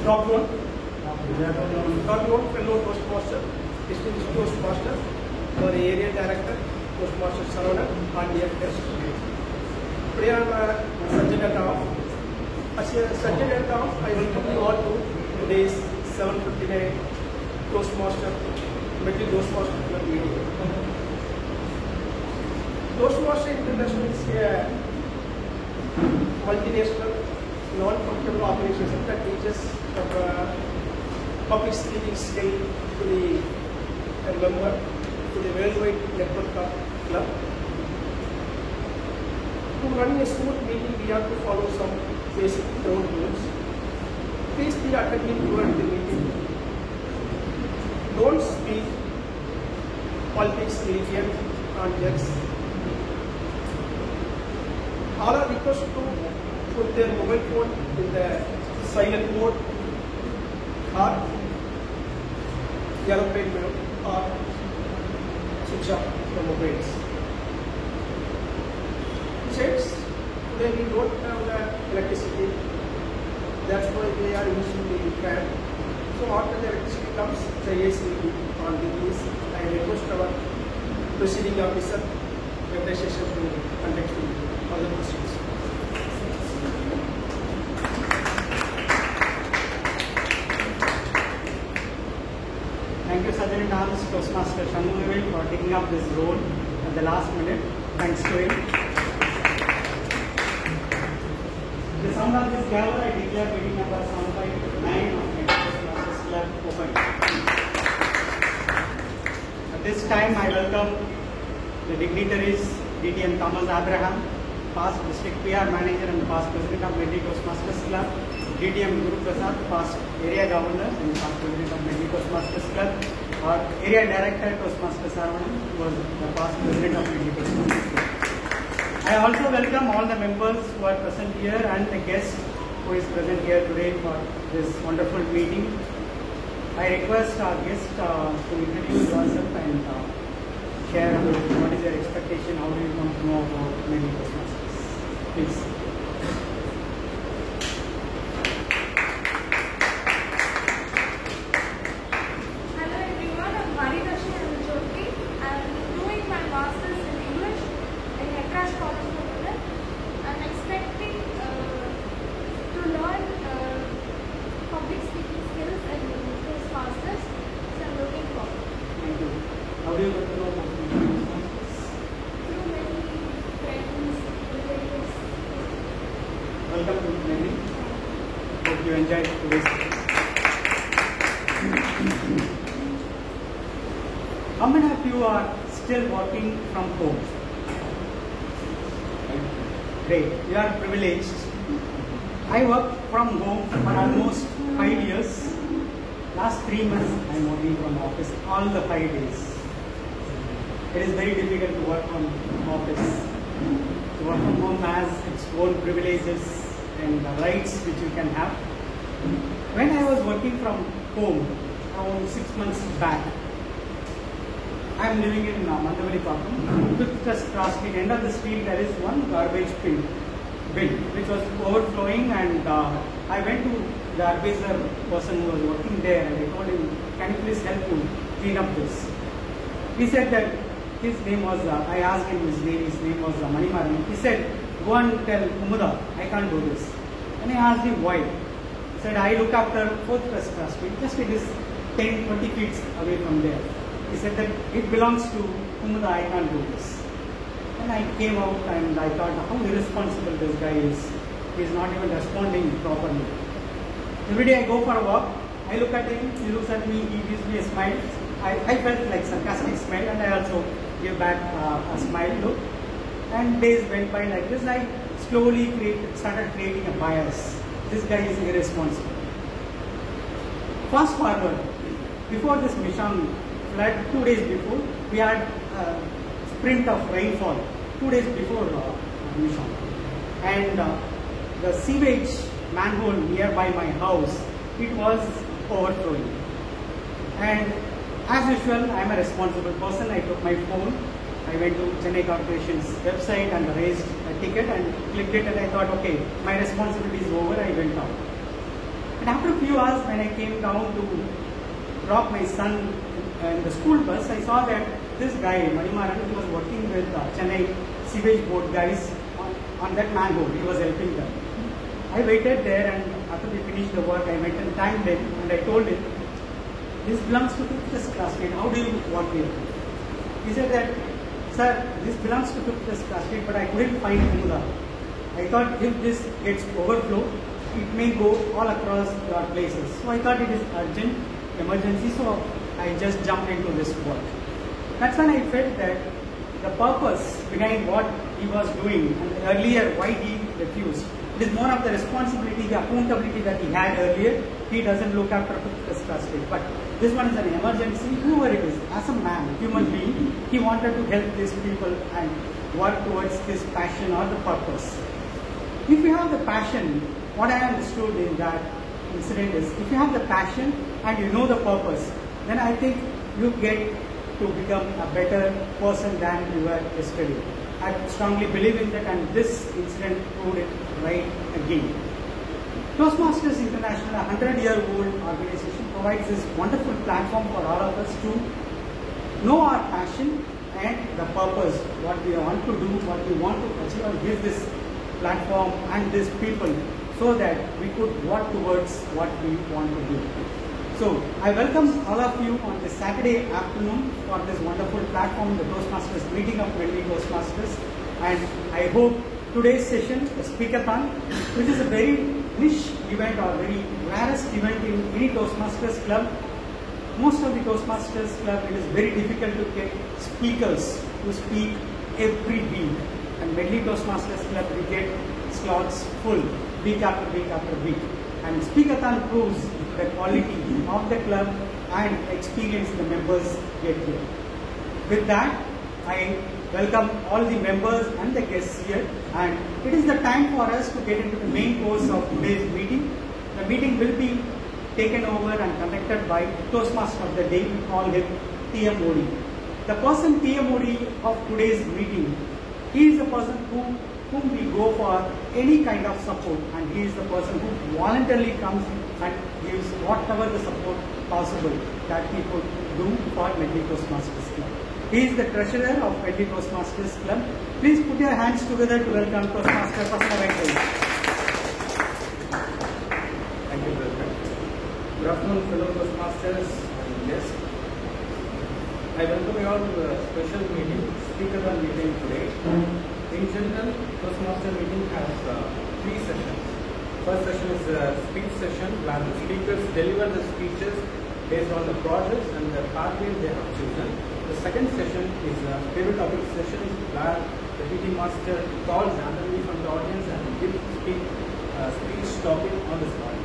Top one fellow Toastmaster, distinguished Toastmaster, our area director, Toastmaster Saravanan, and dear guests. Today I am Sergeant at Arms. As a Sergeant at Arms, I welcome you all to today's 7:59 Toastmaster Metal Toastmaster Club meeting. Toastmaster International is a multinational, non-profitable organization that teaches public speaking skill to the member, to the worldwide network of club. To run a smooth meeting, we have to follow some basic ground rules. Please be attentive during the meeting. Don't speak politics, religion, and drugs. All are requested to put their mobile phone in the silent mode or airplane mode or switch off the mobiles. Besides, today we don't have the electricity. That's why they are using the fan. So after the electricity comes, the AC will be on the place. I request our proceeding officer at the session to conduct all the questions. Thank you, Sergeant at Arms Toastmaster Shanmugavel, for taking up this role at the last minute. Thanks to him. The sound of this gavel, I declare meeting number 759 of the Toastmasters Club open. At this time, I welcome the dignitaries DTM Thomas Abraham, past District PR Manager and past President of Medley Toastmasters Club, DTM Guru Prasad, past Area Governor and past President of Medley Toastmasters Club, our Area Director Toastmaster Saravanan, who was the past President of Medley Toastmasters Club. I also welcome all the members who are present here and the guest who is present here today for this wonderful meeting. I request our guest to introduce yourself and share what is your expectation, how do you want to know about Medley Toastmasters. Please. How do you get to know about Toastmasters? Through many friends, relatives. Welcome to Medley. Hope you enjoyed today's. How many of you are still working from home? Great, you are privileged. I work from home for almost 5 years. Last 3 months I am working from office all the 5 days. It is very difficult to work from office. To work from home has its own privileges and rights which you can have. When I was working from home around 6 months back, I am living in Mandavali Pakam. Just across the end of the street there is one garbage bin which was overflowing, and I went to the garbage person who was working there and I told him, can you please help to clean up this? He said that his name was, I asked him his name was Manimaran. He said, go and tell Kumuda, I can't do this. And I asked him why. He said, I look after 4th West Street, just it is 10-20 feet away from there. He said that it belongs to Kumuda, I can't do this. And I came out and I thought how irresponsible this guy is. He is not even responding properly. Every day I go for a walk, I look at him, he looks at me, he gives me a smile. I felt like sarcastic smile, and I also gave back a smile look. And days went by like this. I slowly started creating a bias. This guy is irresponsible. Fast forward, before this Misham flood, 2 days before, we had a sprint of rainfall, 2 days before Misham. And the sewage manhole nearby my house, it was overflowing. And as usual, I am a responsible person. I took my phone, I went to Chennai Corporation's website and raised a ticket and clicked it, and I thought, okay, my responsibility is over. I went out. And after a few hours, when I came down to drop my son in the school bus, I saw that this guy, Manimaran, he was working with Chennai sewage board guys on that manhole. He was helping them. I waited there, and after we finished the work, I went and thanked him, and I told him, this belongs to 5th class grade. How do you work here? He said that, sir, this belongs to 5th class grade, but I couldn't find Kumula. I thought if this gets overflow, it may go all across your places. So I thought it is urgent, emergency, so I just jumped into this work. That's when I felt that the purpose behind what he was doing, and earlier why he refused, it is more of the responsibility, the accountability that he had earlier. He doesn't look after 5th class grade. But this one is an emergency, whoever it is, as a man, human being, he wanted to help these people and work towards his passion or the purpose. If you have the passion, what I understood in that incident is, if you have the passion and you know the purpose, then I think you get to become a better person than you were yesterday. I strongly believe in that, and this incident proved it right again. Toastmasters International, a 100-year-old organization, provides this wonderful platform for all of us to know our passion and the purpose, what we want to do, what we want to achieve, and give this platform and these people so that we could work towards what we want to do. So I welcome all of you on this Saturday afternoon for this wonderful platform, the Toastmasters meeting of Delhi Toastmasters, and I hope today's session, the Speakathon, which is a very niche event or very rarest event in any Toastmasters club. Most of the Toastmasters club, it is very difficult to get speakers to speak every week. And Medley Toastmasters Club, we get slots full week after week after week. And Speakathon proves the quality of the club and experience the members get here. With that, I welcome all the members and the guests here. And it is the time for us to get into the main course of today's meeting. The meeting will be taken over and conducted by Toastmaster of the day. We call him T.M. Modi. The person T.M. Modi of today's meeting, he is the person whom we go for any kind of support, and he is the person who voluntarily comes and gives whatever the support possible that he could do for Medley Toastmasters Club. He is the treasurer of Medley Toastmasters Club. Please put your hands together to welcome Toastmaster Prasanna Venkateswaran. Thank you, President. Good afternoon, fellow Toastmasters and guests. I welcome you all to the special meeting, Speakathon meeting today. In general, Toastmaster meeting has 3 sessions. First session is a speech session where the speakers deliver the speeches based on the projects and the pathways they have chosen. The second session is a favorite topic session where the PT Master calls randomly from the audience and gives speech topic on the spot.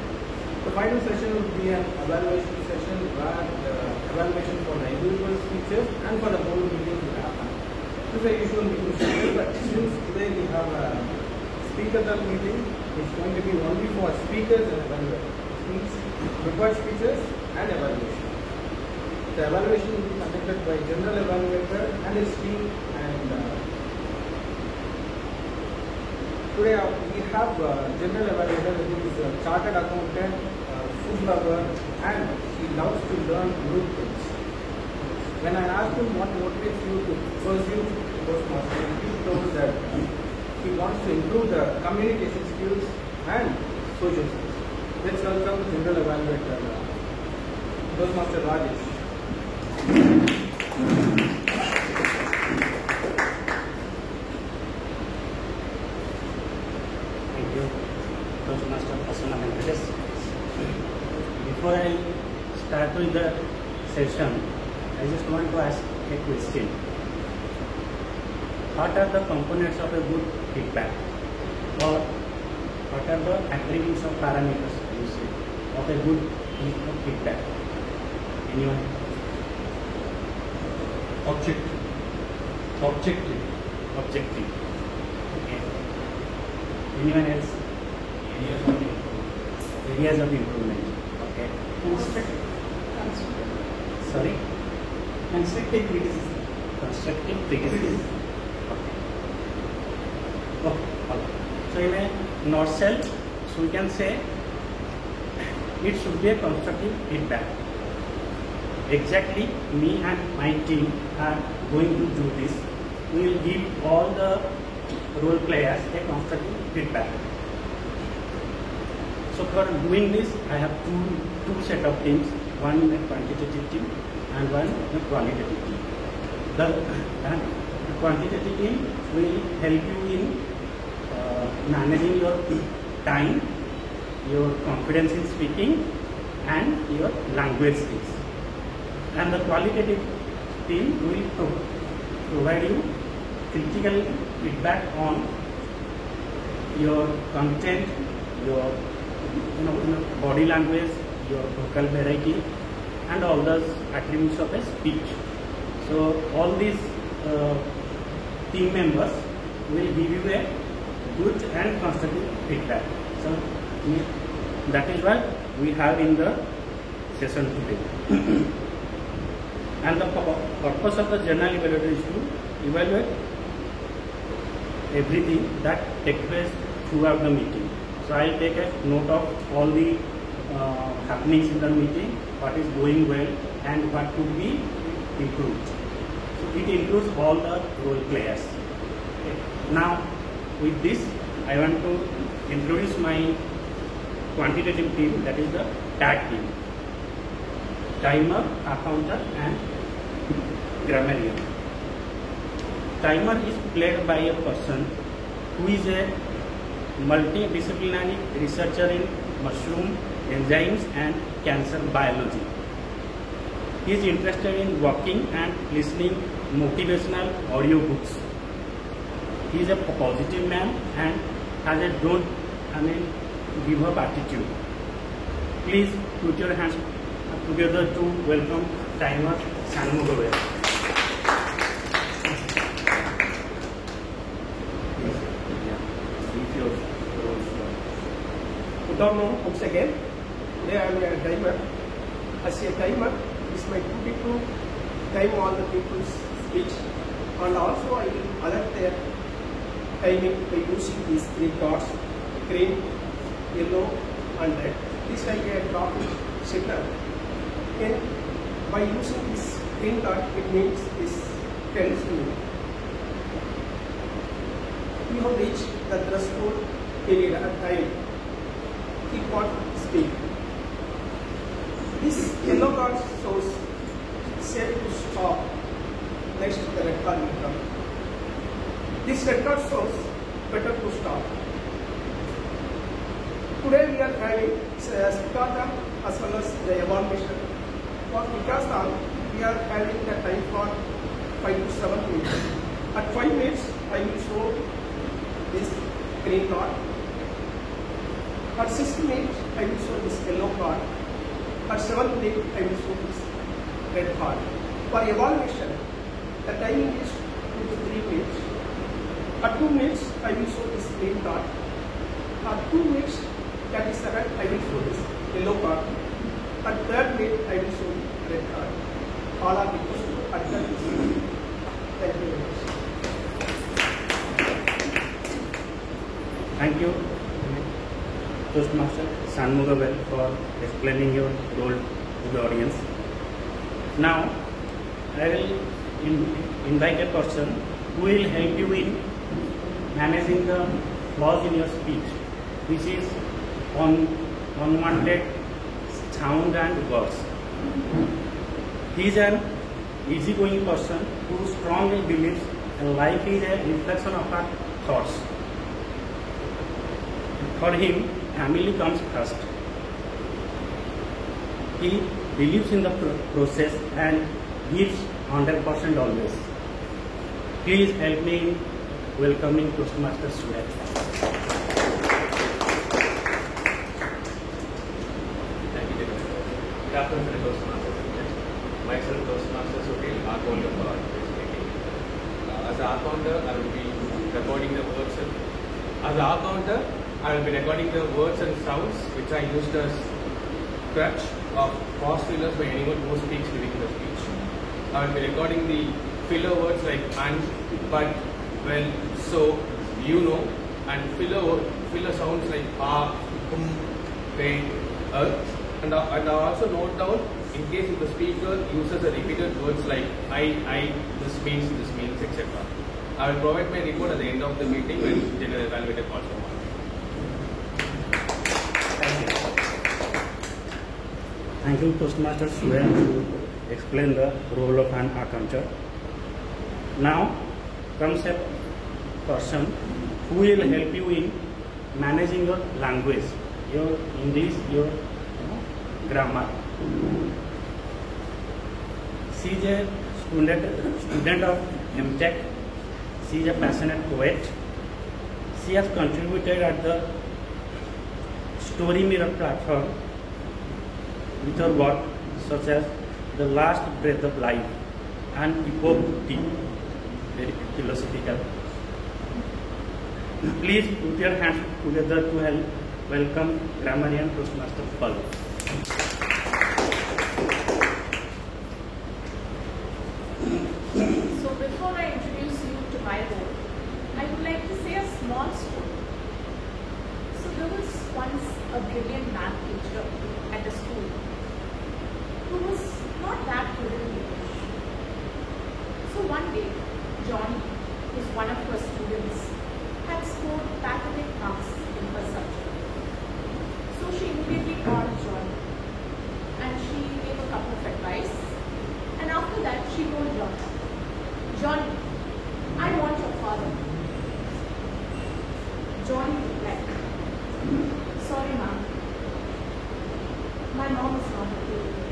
The final session would be an evaluation session where the evaluation for the individual speeches and for the whole meeting will happen. This is a usual meeting schedule, but since today we have a Speakathon meeting, it's going to be only for speakers and evaluators. It means prepared speeches and evaluation. The evaluation will be conducted by general evaluator and his team, and today we have general evaluator who is a chartered accountant, food lover, and he loves to learn new things. When I asked him what motivates you to pursue Toastmasters, he told that he wants to improve the communication skills and social skills. Let's welcome the general evaluator, Toastmaster Rajesh. Thank you, Toastmaster Prasanna Venkateswaran. Before I start with the session, I just want to ask a question. What are the components of a good feedback? Or what are the attributes of parameters, you say, of a good feedback? Anyone? Objective. Okay. Anyone else? Areas of improvement. Okay. Sorry? Constructive criticism. Constructive criticism. Okay. So in a nutshell, so we can say it should be a constructive feedback. Exactly, me and my team are going to do this. We will give all the role players a constructive feedback. So for doing this, I have two set of teams, one a quantitative team and one a qualitative team. The quantitative team will help you in managing your time, your confidence in speaking and your language skills. And the qualitative team will provide you critical feedback on your content, your body language, your vocal variety, and all those attributes of a speech. So all these team members will give you a good and constructive feedback. So that is what we have in the session today. And the purpose of the journal evaluator is to evaluate everything that takes place throughout the meeting. So I will take a note of all the happenings in the meeting, what is going well and what could be improved. So it includes all the role players. Okay. Now with this, I want to introduce my quantitative team, that is the tag team. Timer, accounter and grammarian. Timer is played by a person who is a multidisciplinary researcher in mushroom, enzymes and cancer biology. He is interested in walking and listening motivational audiobooks. He is a positive man and has a don't give up attitude. Please put your hands together to welcome Timer Shanmugam. Good afternoon once again. Today I am a timer. As a timer, it is my duty to time all the people's speech, and also I will alert their timing by using these three cards: green, yellow and red. This like a traffic signal. And by using this green card, it means this tells me you have reached the threshold period at time. Keep on speak. This yellow card shows safe to stop. Next, the red card will come. This red card shows better to stop. Today we are having Spikata as well as the evaluation. For Spikata, we are having the time for 5 to 7 minutes. At 5 minutes, I will show this green card. At 6 minutes, I will show this yellow card. At 7 minutes, I will show this red card. For evaluation, the timing is 2 to 3 minutes. At 2 minutes, I will show this green card. At 2 minutes, that is 7, I will show this yellow card. At 3rd minute, I will show the red card. All are equal to at 3rd minute. Thank you very much. Thank you, Toastmaster Shanmugam, for explaining your role to the audience. Now, I will invite a person who will help you in managing the flaws in your speech, which is unwanted sound and words. He is an easygoing person who strongly believes life is a reflection of our thoughts. For him, family comes first. He believes in the process and gives 100% always. Please help me in welcoming Toastmaster Suret. Thank you, Good afternoon, Toastmasters. Myself, Toastmaster Suret, Archonda for speaking. As an Archonda, I will be recording the words. As an Archonda, I will be recording the words and sounds which I used as crutch of pause fillers by anyone who speaks during the speech. I will be recording the filler words like and, but, well, so, you know, and filler sounds like pe, earth, And also note down, in case if the speaker uses a repeated words like I, this means, etc. I will provide my report at the end of the meeting when general evaluator calls for mark. Thank you, Toastmaster Suren, to explain the role of an accountant. Now comes a person who will help you in managing your language, your English, your grammar. She is a student of MTech. She is a passionate poet. She has contributed at the Story Mirror platform with her work such as The Last Breath of Life and Epoch Tea, very philosophical. Please put your hands together to help welcome grammarian Toastmaster Paul. So before I introduce you to my role, I would like to say a small story. So there was once a brilliant math teacher at a school who was not that good at English. So one day, Johnny, who was one of her students, had scored pathetic marks in her subject. So she immediately called Johnny and she gave a couple of advice. And after that, she told Johnny, I want your father. Johnny replied, sorry ma'am, my mom is not available.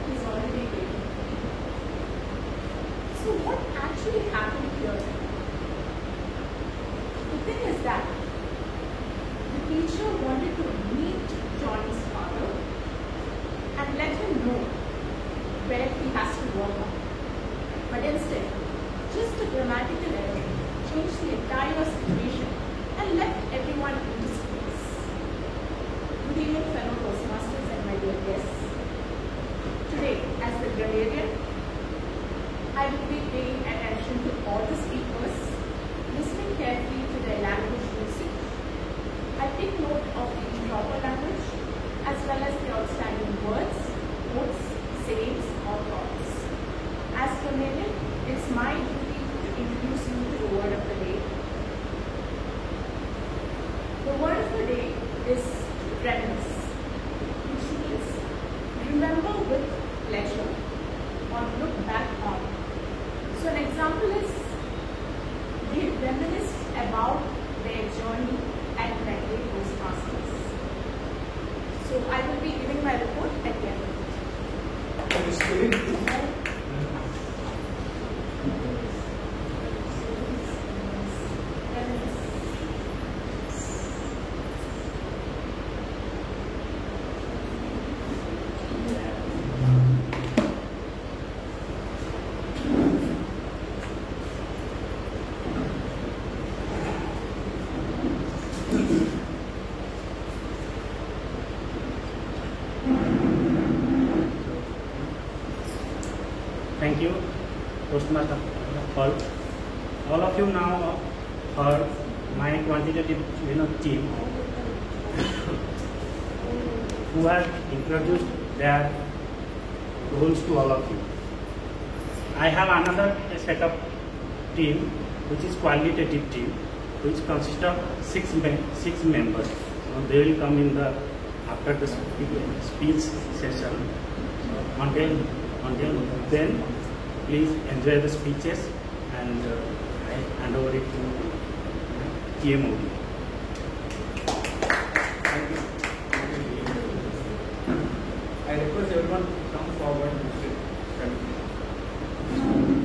He's already waiting. So what actually happened here? The thing is that the teacher wanted to meet Johnny's father and let him know where he has to work on. But instead, just a grammatical error changed the entire situation and left everyone in disgrace. Good evening, fellow Toastmasters and my dear guests. Today, as the grammarian, I will be paying attention to all the speakers, listening carefully to their language usage. I take note of the improper language as well as the outstanding words, quotes, sayings or thoughts. As grammarian, it's my duty to introduce you to the word of the day. The word of the day is reminisce, which means remember with pleasure or look back on. So an example is they reminisced about their journey at Medway Toastmasters. So I will be giving my report at the end of Thank you, Toastmaster Paul. All of you now heard my quantitative team who has introduced their roles to all of you. I have another set of team which is qualitative team, which consists of six members. So they will come in the after the speech session. Until then, please enjoy the speeches and I hand over it to TMO. Thank you. I request everyone to come forward and sit.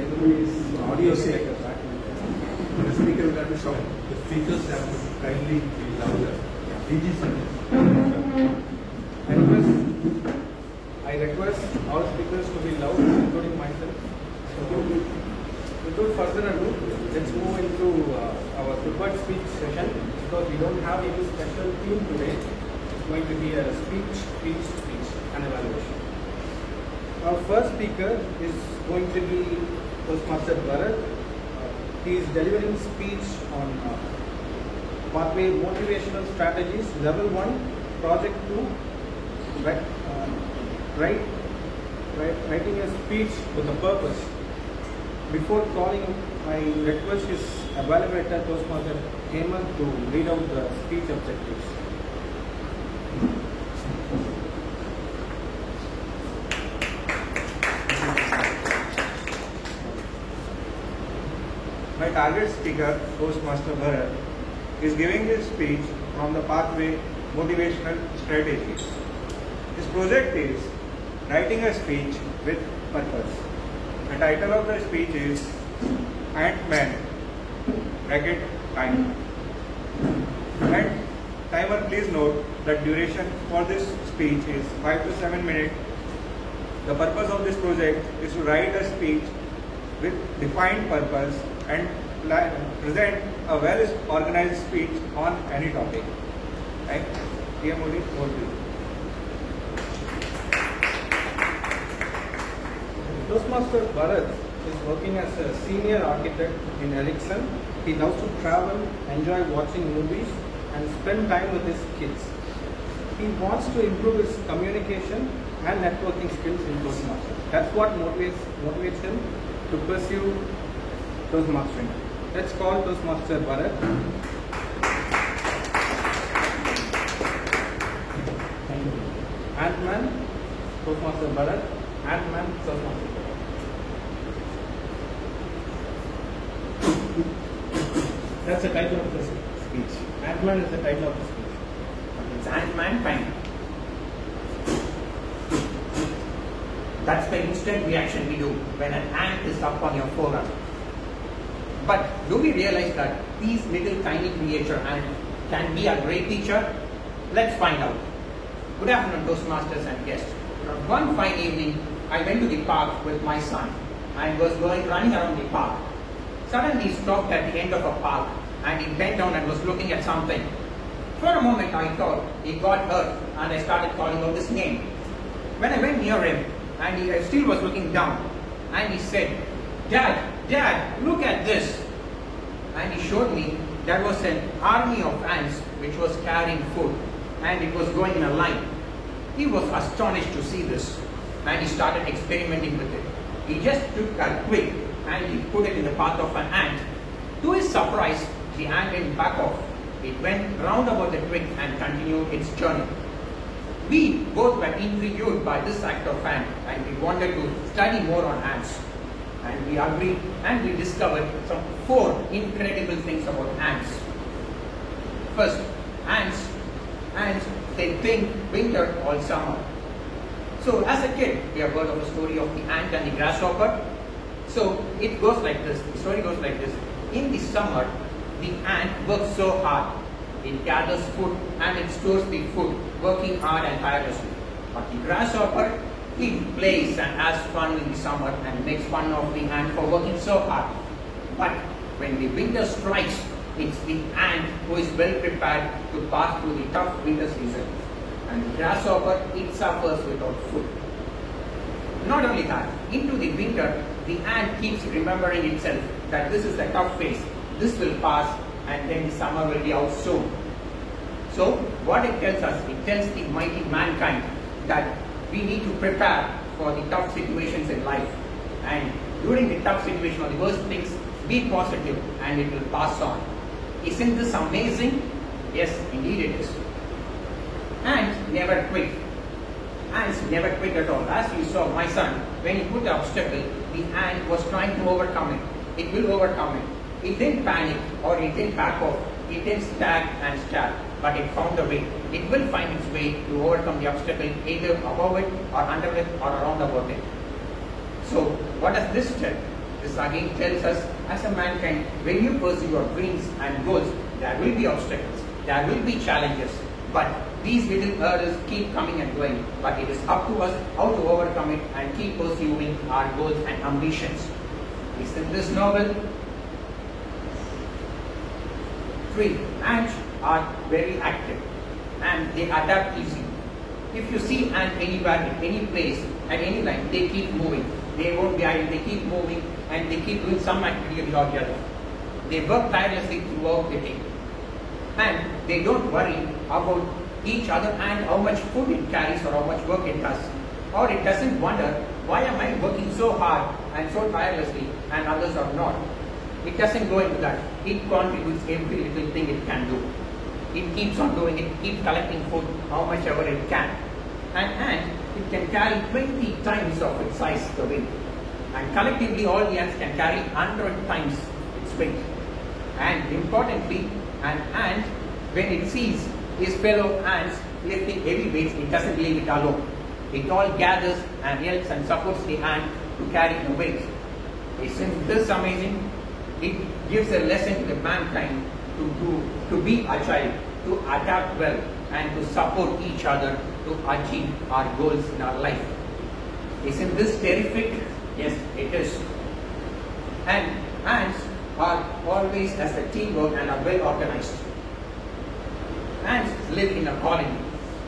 Everybody's audio is like a back. The speaker will have to shout. The speakers have to kindly be louder. I request all speakers to be loud, including myself. So, without further ado, let's move into our prepared speech session because we don't have any special theme today. It's going to be a speech, and evaluation. Our first speaker is going to be Toastmaster Bharat. He is delivering speech on Pathway Motivational Strategies, Level 1, Project 2, Writing a speech with a purpose. Before calling, I request his evaluator Toastmaster Hemant to read out the speech objectives. My target speaker, Toastmaster Bharat, is giving his speech from the pathway motivational strategies. His project is writing a speech with purpose. The title of the speech is Ant-Man time. And timer, please note that duration for this speech is 5 to 7 minutes. The purpose of this project is to write a speech with defined purpose and present a well-organized speech on any topic. Thank you. Modi, over to you. Toastmaster Bharat is working as a senior architect in Ericsson. He loves to travel, enjoy watching movies, and spend time with his kids. He wants to improve his communication and networking skills in Toastmasters. That's what motivates him to pursue Toastmastering. Let's call Toastmaster Bharat. Thank you. Ant-Man, Toastmaster Bharat. Ant-Man, Toastmaster Bharat. That's the title of the speech. Ant-Man is the title of the speech. It's Ant-Man time. That's the instant reaction we do when an ant is up on your forearm. But do we realize that these little tiny creature ants can be a great teacher? Let's find out. Good afternoon, Toastmasters and guests. One fine evening, I went to the park with my son and was running around the park. Suddenly he stopped at the end of a park and he bent down and was looking at something. For a moment I thought he got hurt and I started calling out his name. When I went near him and he still was looking down and he said, Dad, look at this. And he showed me there was an army of ants which was carrying food and it was going in a line. He was astonished to see this and he started experimenting with it. He just took a twig and he put it in the path of an ant. To his surprise, the ant didn't back off. It went round about the twig and continued its journey. We both were intrigued by this act of ant and we wanted to study more on ants. And we agreed and we discovered some 4 incredible things about ants. First, ants, they think winter all summer. So as a kid, we have heard of the story of the ant and the grasshopper. So it goes like this, the story goes like this. In the summer, the ant works so hard. It gathers food and it stores the food, working hard and tirelessly. But the grasshopper, it plays and has fun in the summer and makes fun of the ant for working so hard. But when the winter strikes, it's the ant who is well prepared to pass through the tough winter season. And the grasshopper, it suffers without food. Not only that, into the winter, the ant keeps remembering itself that this is a tough phase, this will pass and then the summer will be out soon. So what it tells us, it tells the mighty mankind that we need to prepare for the tough situations in life. And during the tough situation or the worst things, be positive and it will pass on. Isn't this amazing? Yes, indeed it is. Ants never quit. Ants never quit at all. As you saw, my son, when he put the obstacle, the ant was trying to overcome it. It will overcome it. It didn't panic or it didn't back off. It didn't stag and stag, but it found a way. It will find its way to overcome the obstacle either above it or under it or around about it. So what does this tell? This again tells us as a mankind, when you pursue your dreams and goals, there will be obstacles, there will be challenges, but these little hurdles keep coming and going. But it is up to us how to overcome it and keep pursuing our goals and ambitions. Isn't this noble? 3. Ants are very active and they adapt easily. If you see ant anywhere, in any place, at any line, they keep moving. They won't be idle, they keep moving and they keep doing some activity or the other. They work tirelessly throughout the day. And they don't worry about each other and how much food it carries or how much work it does. Or it doesn't wonder, why am I working so hard and so tirelessly and others are not? It doesn't go into that. It contributes every little thing it can do. It keeps on doing it, keeps collecting food how much ever it can. And it can carry 20 times of its size the weight. And collectively all the ants can carry 100 times its weight. And importantly, an ant, when it sees his fellow ants lifting heavy weights, it doesn't leave it alone. It all gathers and helps and supports the ant to carry the weight. Isn't this amazing? It gives a lesson to the mankind to be agile, to adapt well, and to support each other to achieve our goals in our life. Isn't this terrific? Yes, it is. And ants are always as a teamwork and are well organized. Ants live in a colony.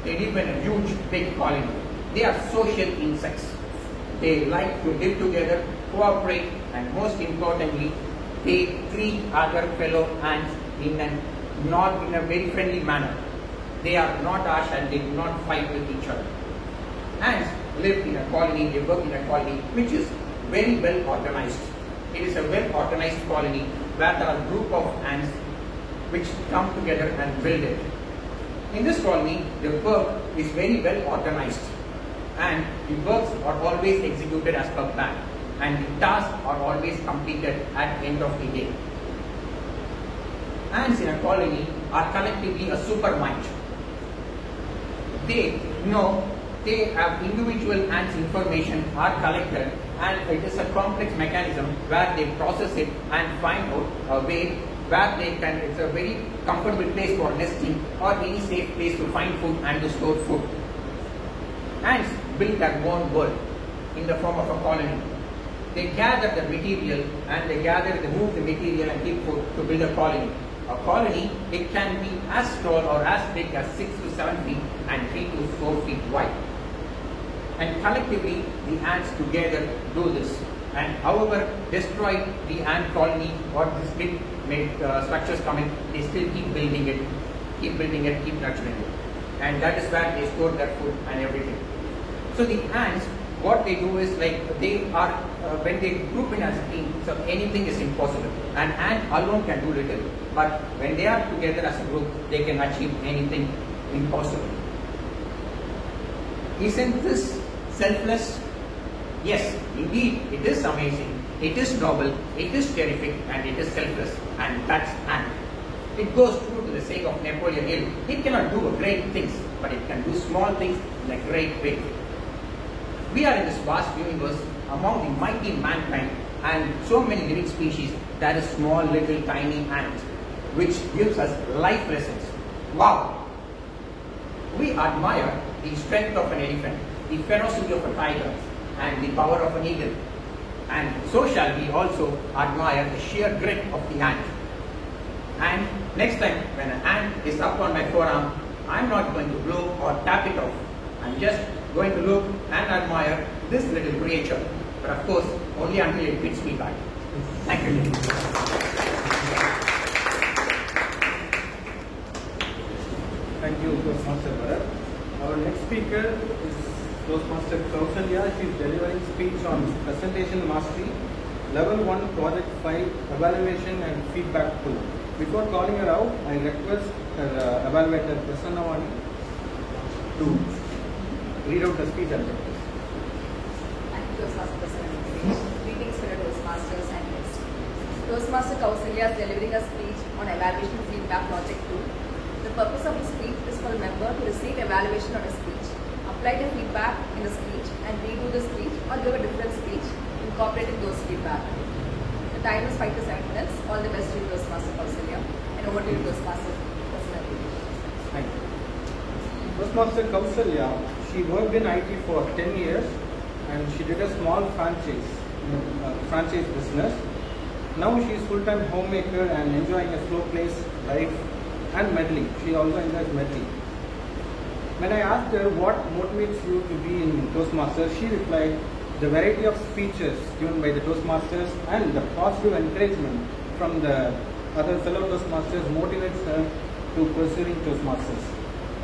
They live in a huge, big colony. They are social insects. They like to live together, cooperate, and most importantly, they treat other fellow ants in a very friendly manner. They are not harsh and they do not fight with each other. Ants live in a colony, they work in a colony which is very well organized. It is a well organized colony where there are a group of ants which come together and build it. In this colony, the work is very well organized and the works are always executed as per plan and the tasks are always completed at the end of the day. Ants in a colony are collectively a supermind. They know they have individual ants information are collected and it is a complex mechanism where they process it and find out a way where they can, it's a very comfortable place for nesting or any safe place to find food and to store food. Ants build their own world in the form of a colony. They gather the material and they move the material and keep food to build a colony. A colony, it can be as tall or as big as 6 to 7 feet and 3 to 4 feet wide. And collectively, the ants together do this. And however destroyed the ant colony or this big structures come in, they still keep building it, keep nurturing it. And that is where they store their food and everything. So the ants, what they do is like they are, when they group in as a team, so anything is impossible. An ant alone can do little, but when they are together as a group, they can achieve anything impossible. Isn't this selfless? Yes, indeed, it is amazing, it is noble, it is terrific, and it is selfless, and that's ant. It goes true to the sake of Napoleon Hill. It cannot do great things, but it can do small things in a great way. We are in this vast universe among the mighty mankind and so many living species. There is small little tiny ant which gives us life lessons. Wow! We admire the strength of an elephant, the ferocity of a tiger and the power of an eagle. And so shall we also admire the sheer grit of the ant. And next time when an ant is up on my forearm, I'm not going to blow or tap it off. I'm just going to look and admire this little creature. But of course, only until it hits me back. Thank you. Thank you, Toastmaster Bharat. Our next speaker is Toastmaster Kausalya. She is delivering speech on Presentation Mastery, Level 1, Project 5, Evaluation and Feedback 2. Before calling her out, I request her evaluator Prasanna Vani to read out the speech objectives. Thank you, Toastmaster Prasanna. Greetings, fellow Toastmasters and guests. Toastmaster Kausalya is delivering a speech on Evaluation Feedback Project 2. The purpose of the speech is for the member to receive evaluation on a speech, apply the feedback in the speech, and redo the speech or give a different speech, incorporating those feedback. The time is 5 to 7 minutes. All the best to you, Toastmaster Kausalya. And over to you, Toastmaster Prasanna. Thank you. Toastmaster Kausalya, she worked in IT for 10 years and she did a small franchise business. Now she is full-time homemaker and enjoying a slow pace life and meddling. She also enjoys meddling. When I asked her what motivates you to be in Toastmasters, she replied, the variety of speeches given by the Toastmasters and the positive encouragement from the other fellow Toastmasters motivates her to pursuing Toastmasters.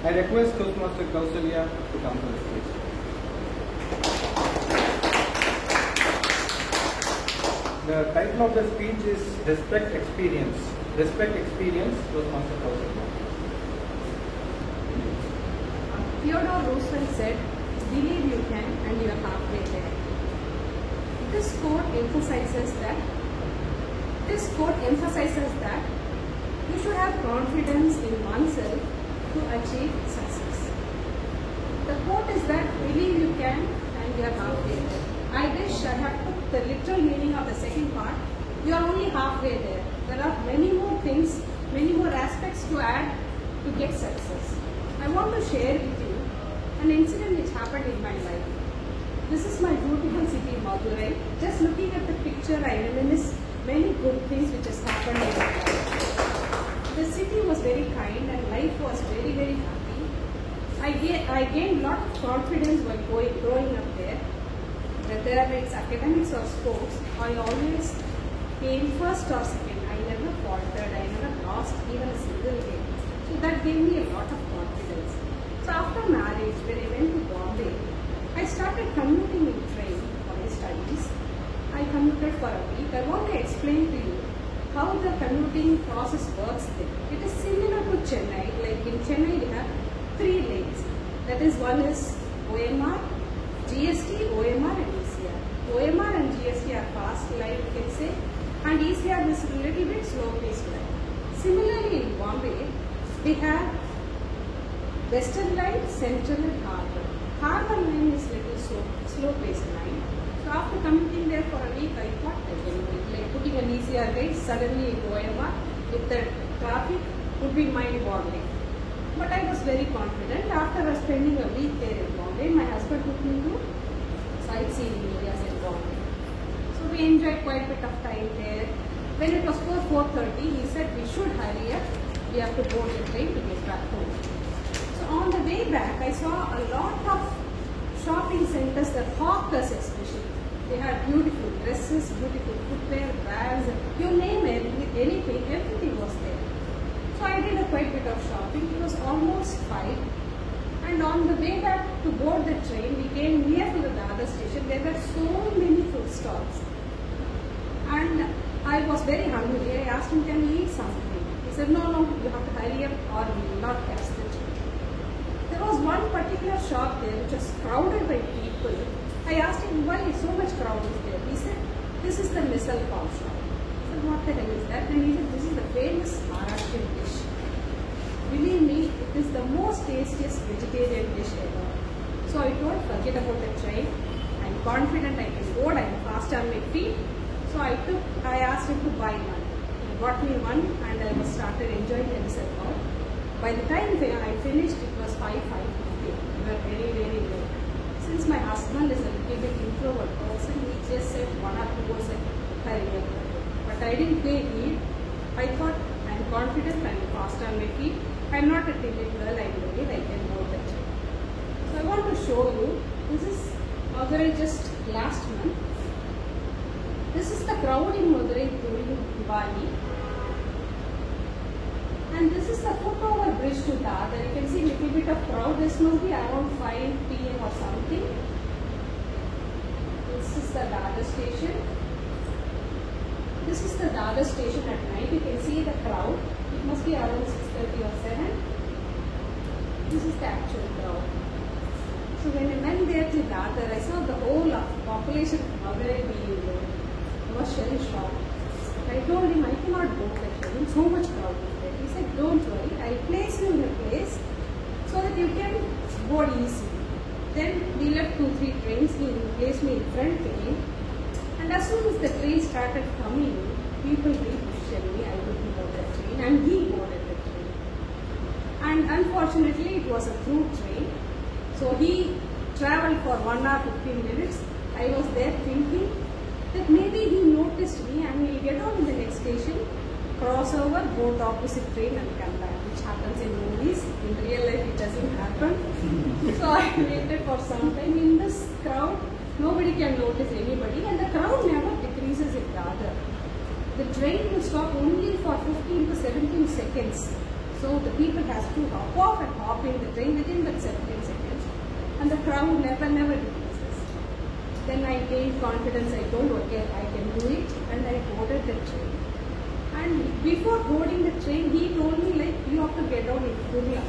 I request Toastmaster Kausalya to come to the stage. The title of the speech is Respect Experience. Respect Experience, Toastmaster Kausalya. Theodore Roosevelt said, "Believe you can and you are halfway there." This quote emphasizes that you should have confidence in oneself to achieve success. The quote is that believe you can and you are halfway there. I wish I had put the literal meaning of the second part. You are only halfway there. There are many more things, many more aspects to add to get success. I want to share with you an incident which happened in my life. This is my beautiful city, Madurai. Just looking at the picture, I reminisce many good things which has happened in my life. The city was very kind and life was very, very happy. I gained a lot of confidence while growing up there. Whether it's academics or sports, I always came first or second. I never faltered. I never lost even a single game. So that gave me a lot of confidence. So after marriage, when I went to Bombay, I started commuting in train for my studies. I commuted for a week. I want to explain to you how the commuting process works there. It is similar to Chennai. Like in Chennai, we have 3 lanes. That is, one is OMR, GST, OMR and ECR. OMR and GST are fast line, you can say, and ECR is a little bit slow paced line. Similarly, in Bombay, we have Western line, Central and Harbour. Harbour line is little slow paced line. So after commuting there for a week, I thought I can do it. Like putting an ECR rate suddenly in OMR with the traffic would be mind-boggling. But I was very confident. After spending a week there in Bombay, my husband took me to sightseeing areas in Bombay. So we enjoyed quite a bit of time there. When it was 4:30, he said we should hurry up. We have to board the train to get back home. So on the way back, I saw a lot of shopping centers, the hawkers especially. They had beautiful dresses, beautiful footwear, bags, you name anything, everything was there. So I did a quite bit of shopping. It was almost 5. And on the way back to board the train, we came near to the Dadar station. There were so many food stalls. And I was very hungry. I asked him, can we eat something? He said, no, you have to hurry up or we will not catch the train. There was one particular shop there which was crowded by people. I asked him, why so much crowd is there? He said, this is the misal pav shop. I said, what the hell is that? And he said, this is the famous Maharashtrian dish. Believe me, it is the most tastiest vegetarian dish ever. So I told, forget about the train. I am confident I can board. I am fast on my feet. So I asked him to buy one. He bought me one and I started enjoying the misal pav. By the time I finished, it was 5:50. We were very, very late. Since my husband is a little bit introvert person, he just said 1 or 2 words and hurry up. But I didn't pay heed. I thought I am confident, I am fast on my feet. I am not a timid girl, I believe I can board the train. So I want to show you, this is Madurai just last month. This is the crowd in Madurai during Diwali. And this is the foot-over bridge to Dadar. You can see a little bit of crowd. This must be around 5 p.m. or something. This is the Dadar station. This is the Dadar station at night. You can see the crowd. It must be around 6:30 or 7. This is the actual crowd. So when I went there to Dadar, I saw the whole population of Madurai being there. I was shell-shocked. I told him I cannot go to the train. So much crowd is there. He said, don't worry, I'll place you in a place so that you can board easily. Then we left 2-3 trains. He placed me in front train. And as soon as the train started coming, people re-questioned me. I wouldn't board the train. And he boarded the train. And unfortunately, it was a through train. So he traveled for 1 hour 15 minutes. I was there thinking that maybe he noticed me and we'll get on in the next station, cross over, board the opposite train and come back, which happens in movies. In real life, it doesn't happen. So I waited for some time. In this crowd, nobody can notice anybody and the crowd never decreases in Dadar. The train will stop only for 15 to 17 seconds. So the people has to hop off and hop in the train within that 17 seconds, and the crowd never decreases. Then I gained confidence. I told, okay, I can do it, and I boarded the train. And before boarding the train, he told me like, you have to get down in Kurla.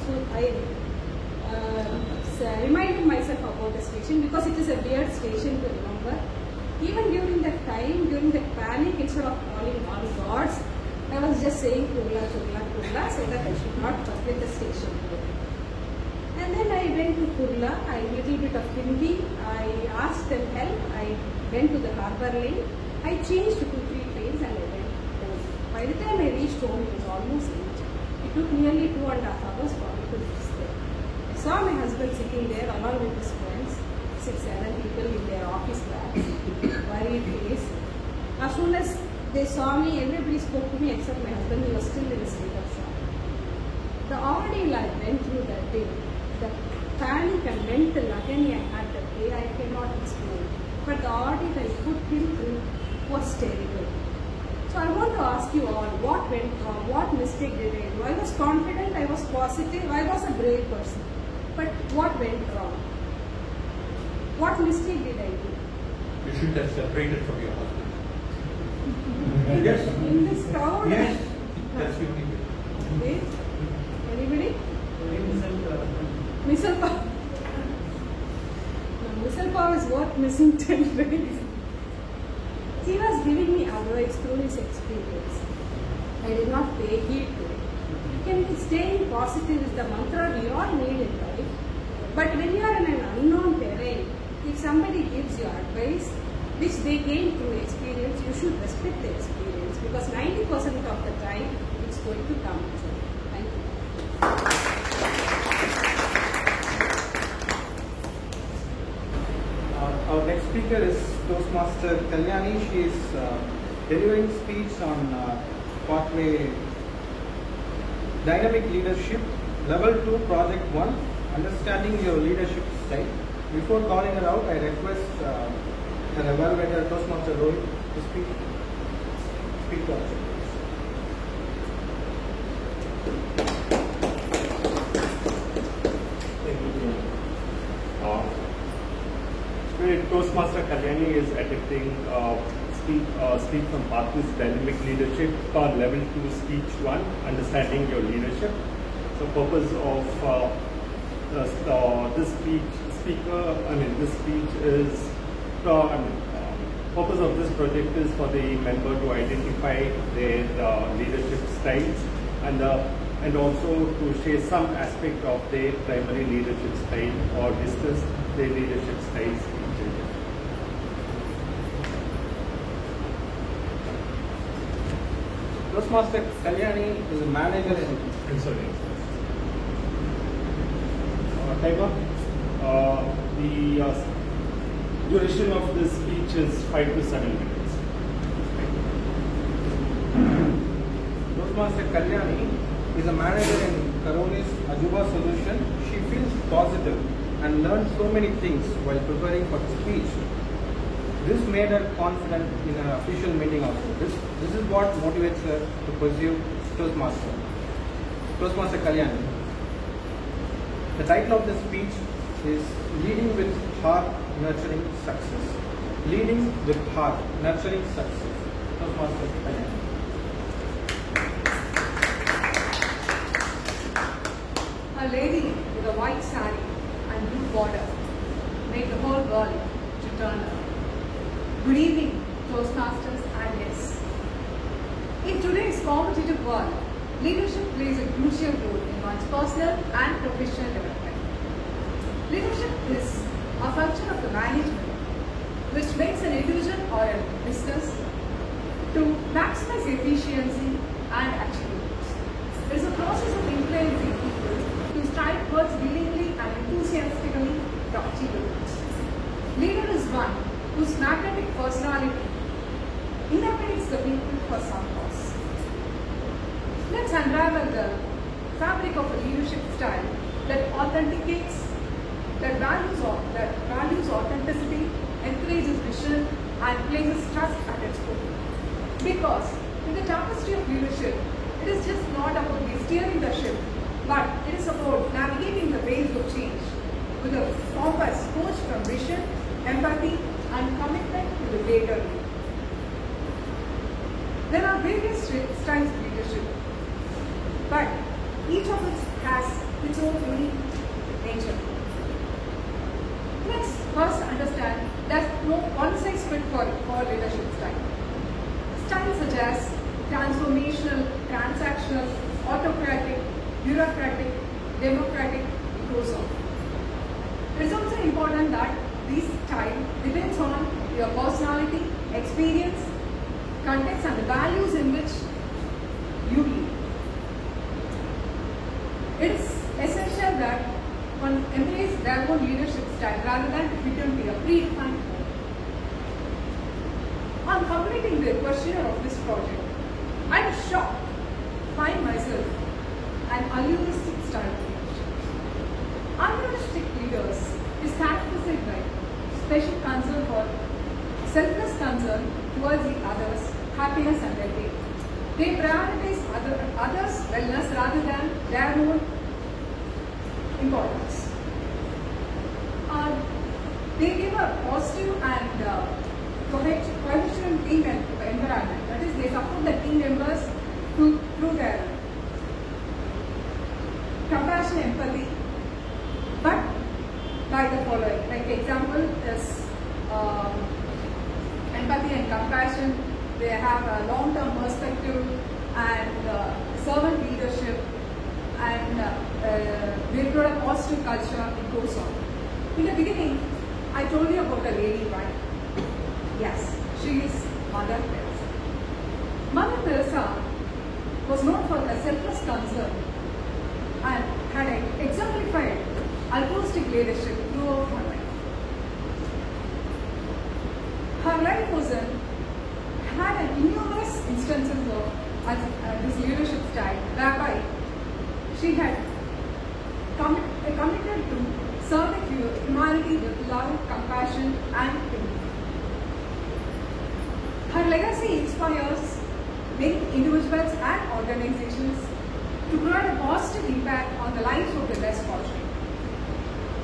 So I reminded myself about the station because it is a weird station to remember. Even during that time, during the panic, instead of calling all gods, I was just saying Kurla, Kurla, Kurla, so that I should not forget the station. And then I went to Kurla, I little bit of Hindi, I asked them help, I went to the harbour lane, I changed to 2-3 trains and I went home. By the time I reached home, it was almost 8. It took nearly 2.5 hours for me to reach there. I saw my husband sitting there along with his friends, 6-7 people in their office bags, worried face. As soon as they saw me, everybody spoke to me except my husband. He was still in a state of shock. The ordeal I went through that day, the panic and mental agony I had that day, I cannot explain. But the ordeal I put him through was terrible. So I want to ask you all, what went wrong? What mistake did I do? I was confident, I was positive, I was a brave person. But what went wrong? What mistake did I do? You should have separated from your husband. Yes. In this crowd? Yes. That's the only way. Okay. Anybody? Missile power. No, missile power is what missing 10 days. He was giving me advice through his experience. I did not pay heed to it. Staying positive is the mantra we all need in life. But when you are in an unknown terrain, if somebody gives you advice, which they gain through experience, you should respect the experience because 90% of the time it's going to come true. Thank you. Our next speaker is Toastmaster Kalyani. She is delivering speech on Pathway Dynamic Leadership, Level 2, Project 1, Understanding Your Leadership Style. Before calling her out, I request her evaluator, Toastmaster Rohit, to speak to us. Toastmaster Kalyani is attempting speak from Pathways Dynamic Leadership Level 2 Speech 1, Understanding Your Leadership. So purpose of this speech is, purpose of this project is for the member to identify their leadership styles and also to share some aspect of their primary leadership style or discuss their leadership styles. Toastmaster Kalyani is a manager in... Sorry. Timer. The duration of this speech is 5 to 7 minutes. Toastmaster Kalyani is a manager in Karonis Ajuba Solution. She feels positive and learned so many things while preparing for the speech. This made her confident in her official meeting also. This is what motivates her to pursue Toastmaster. Toastmaster Kalyani. The title of the speech is Leading with Heart, Nurturing Success. Leading with Heart, Nurturing Success. Toastmaster Kalyani. A lady with a white sari and blue border made the whole world to turn her. Good evening, Toastmasters and guests. In today's competitive world, leadership plays a crucial role in one's personal and professional development. Leadership is a function of the management which makes an individual or a business to maximize efficiency and achieve goals. It is a process of influencing people to strive towards willingly and enthusiastically to achieve goals. Leader is one whose magnetic personality innovates the people for some cause. Let's unravel the fabric of a leadership style that authenticates, that values authenticity, encourages vision, and places trust at its core. Because in the tapestry of leadership, it is just not about the steering the ship, but it is about navigating the waves of change with a compass coached from vision, empathy, and commitment to the greater good. There are various styles of leadership, but each of us has its own unique nature. Let's first understand that no one size fits for all leadership style. Styles such as transformational, transactional, autocratic, bureaucratic, democratic, it goes on. It is also important that this style depends on your personality, experience, context, and the values in which you lead. It is essential that one embrace their own leadership style rather than to fit into a predefined form. On completing the questionnaire of this project, I was shocked to find myself an altruistic style of leadership. Altruistic leaders is characterized by special concern for selfless concern towards the others, happiness and well-being. They prioritize others' wellness rather than their own importance. They give a positive and cohesion team environment. That is, they support the team members through their compassion, empathy, but by the following. Like example is empathy and compassion. They have a long-term perspective and servant leadership, and they build a positive culture. It goes on. In the beginning, I told you about a lady, right? Yes, she is Mother Teresa. Mother Teresa was known for her selfless concern and had exemplified altruistic leadership throughout her life. Her life had numerous instances of this leadership style, whereby she had committed to serving humanity with love, compassion, and empathy. Her legacy inspires many individuals and organizations to provide a positive impact on the lives of the less fortunate.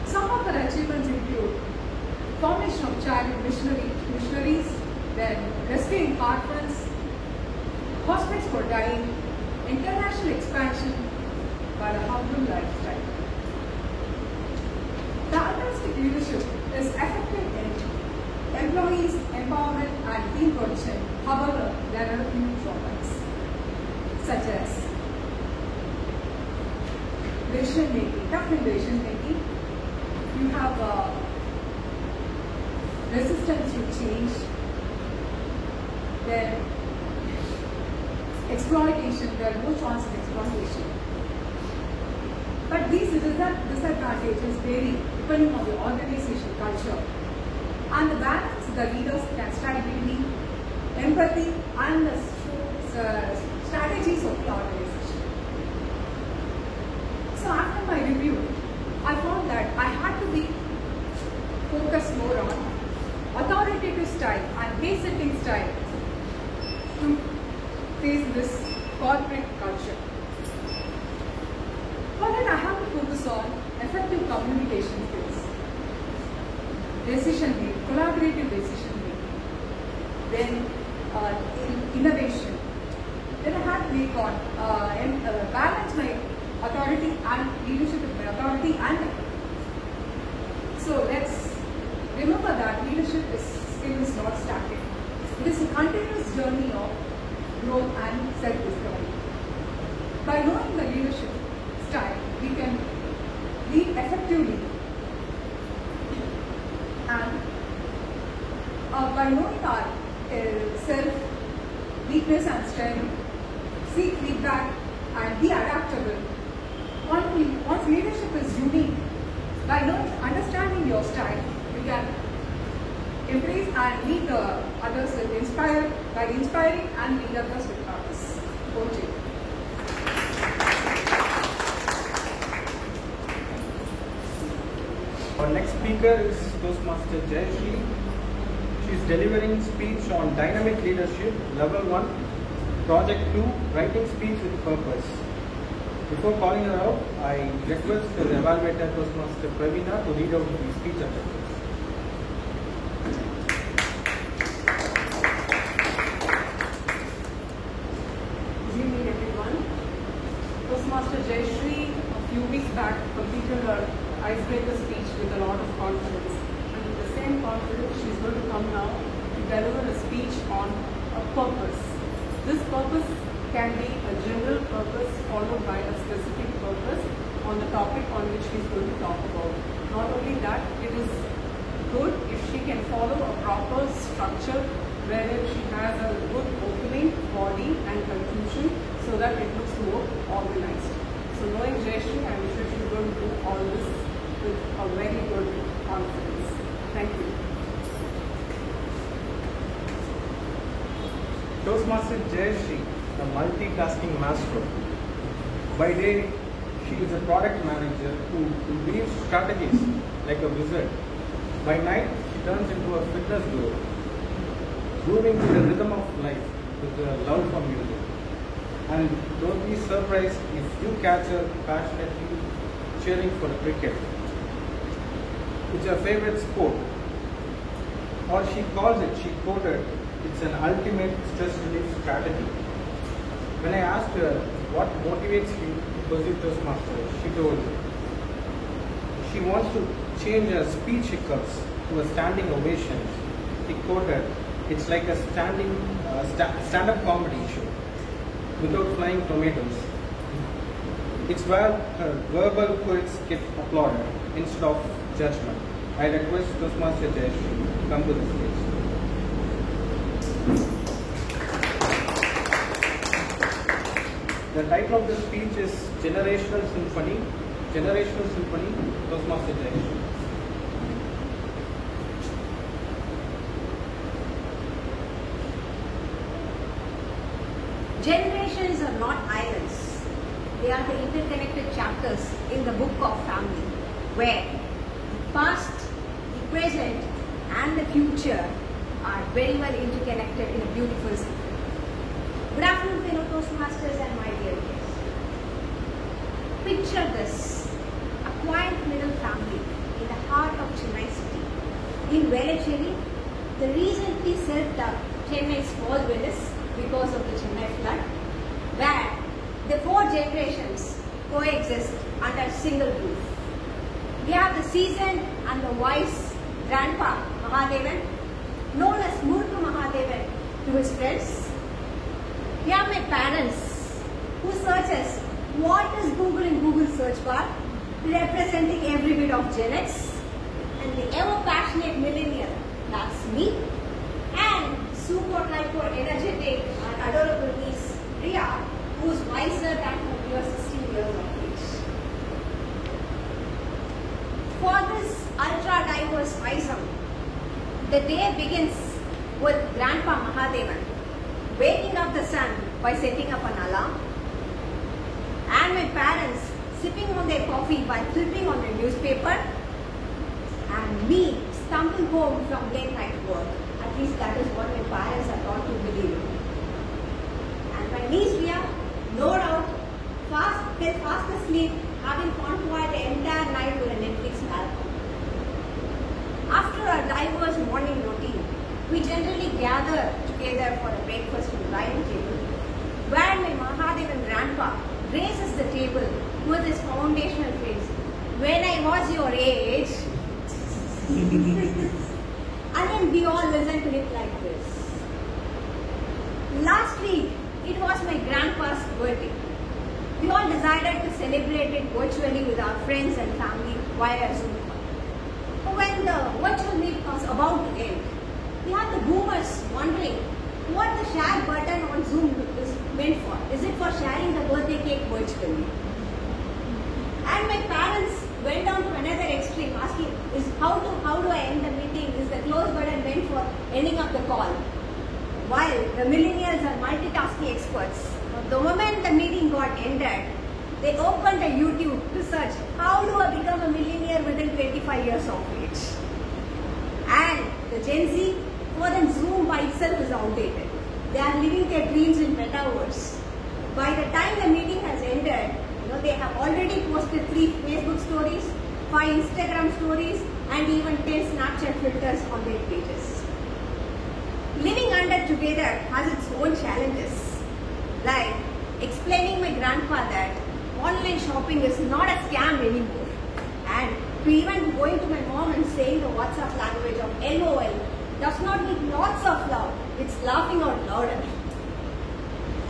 Some of her achievements include formation of child missionaries, then rescuing orphans, hospice for dying, international expansion by the humble lifestyle. The altruistic leadership is effective in employees, empowerment, and team cohesion. However, there are a few drawbacks, such as decision making, tough in decision making. You have resistance to change, then exploitation. There are no chance of exploitation. But these disadvantages vary depending on the organization culture and the balance the leaders can strike between empathy and the strategies of the organization. So after my review, I found that I had to be focused more on authoritative style and pace-setting style to face this corporate culture. For that, I have to focus on effective communication skills, decision making, collaborative decision making, then innovation. Then I have to make on balance my authority and leadership with my authority and empathy. So let's remember that leadership skill is not static. It is a continuous journey of growth and self-discovery. By knowing the leadership style, we can lead effectively, and by knowing our self, weakness and strength, seek feedback and be adaptable. Once leadership is unique, by understanding your style, you can embrace and lead the others with inspiring and lead others with purpose. Coaching. Our next speaker is Toastmaster Jayashree. She is delivering speech on dynamic leadership, level 1, project 2, writing speech with purpose. Before calling her out, I request the evaluator Toastmaster Pravina to read out the speech objectives. Good evening, everyone. Toastmaster Jayashree, a few weeks back, completed her icebreaker speech with a lot of confidence. And with the same confidence, she's going to come now to deliver a speech on a purpose. This purpose can be a general purpose followed by a specific purpose on the topic on which she's going to talk about. Not only that, it is good if she can follow a proper structure wherein she has a good opening, body and conclusion so that it looks more organized. So knowing Jayashree, I'm sure she's going to do all this with a very good confidence. Thank you. Toastmaster Jayashree, a multitasking master. By day, she is a product manager who weaves strategies like a wizard. By night, she turns into a fitness guru, grooving to the rhythm of life with a love for music. And don't be surprised if you catch her passionately cheering for cricket. It's her favorite sport. Or she calls it, she quoted, it's an ultimate stress relief strategy. When I asked her what motivates you to pursue Toastmasters, she told she wants to change her speech hiccups to a standing ovation. She quoted, it's like a stand-up comedy show without flying tomatoes. It's where her verbal quirks get applauded instead of judgment. I request Toastmaster Jayashree to come to the stage. The title of the speech is Generational Symphony. Generational Symphony, Toastmaster Jayashree. Generations are not islands. They are the interconnected chapters in the book of family, where the past, the present, and the future are very well interconnected in a beautiful symphony. Good afternoon, fellow Toastmasters and my dear guests. Picture this, a quiet little family in the heart of Chennai city. In Velachery, the recently self-dubbed Chennai's small Venice because of the Chennai flood, where the 4 generations coexist under a single roof. We have the seasoned and the wise Grandpa Mahadevan, known as Murthu Mahadevan to his friends. We have my parents, who searches what is Google in Google search bar, representing every bit of Gen X, and the ever-passionate millennial, that's me, and super hyper energetic and adorable niece, Riya, who's wiser than her 16 years of age. For this ultra-diverse threesome, the day begins with Grandpa Mahadevan waking up the sun by setting up an alarm, and my parents sipping on their coffee by flipping on the newspaper, and me stumbling home from late night work. At least that is what my parents are taught to believe. And my niece Riya, no doubt, fell fast asleep, having conquered the entire night with a Netflix marathon. After our diverse morning routine, we generally gather together for a breakfast in the dining table, where my Mahadevan grandpa graces the table with his foundational phrase, "When I was your age," and then we all listen to it like this. Last week, it was my grandpa's birthday. We all decided to celebrate it virtually with our friends and family via Zoom call. When the virtual meet was about to end, we had the boomers wondering what the share button on Zoom is meant for. Is it for sharing the birthday cake virtually? And my parents went down to another extreme, asking, how do I end the meeting? Is the close button meant for ending up the call? While the millennials are multitasking experts, the moment the meeting got ended, they opened a YouTube to search, how do I become a millionaire within 25 years of age? And the Gen Z, for them Zoom by itself is outdated. They are living their dreams in metaverse. By the time the meeting has ended, they have already posted 3 Facebook stories, 5 Instagram stories, and even 10 Snapchat filters on their pages. Living under together has its own challenges, like explaining my grandpa that online shopping is not a scam anymore, and to even going to my mom and saying the WhatsApp language of LOL does not need lots of love, it's laughing out louder.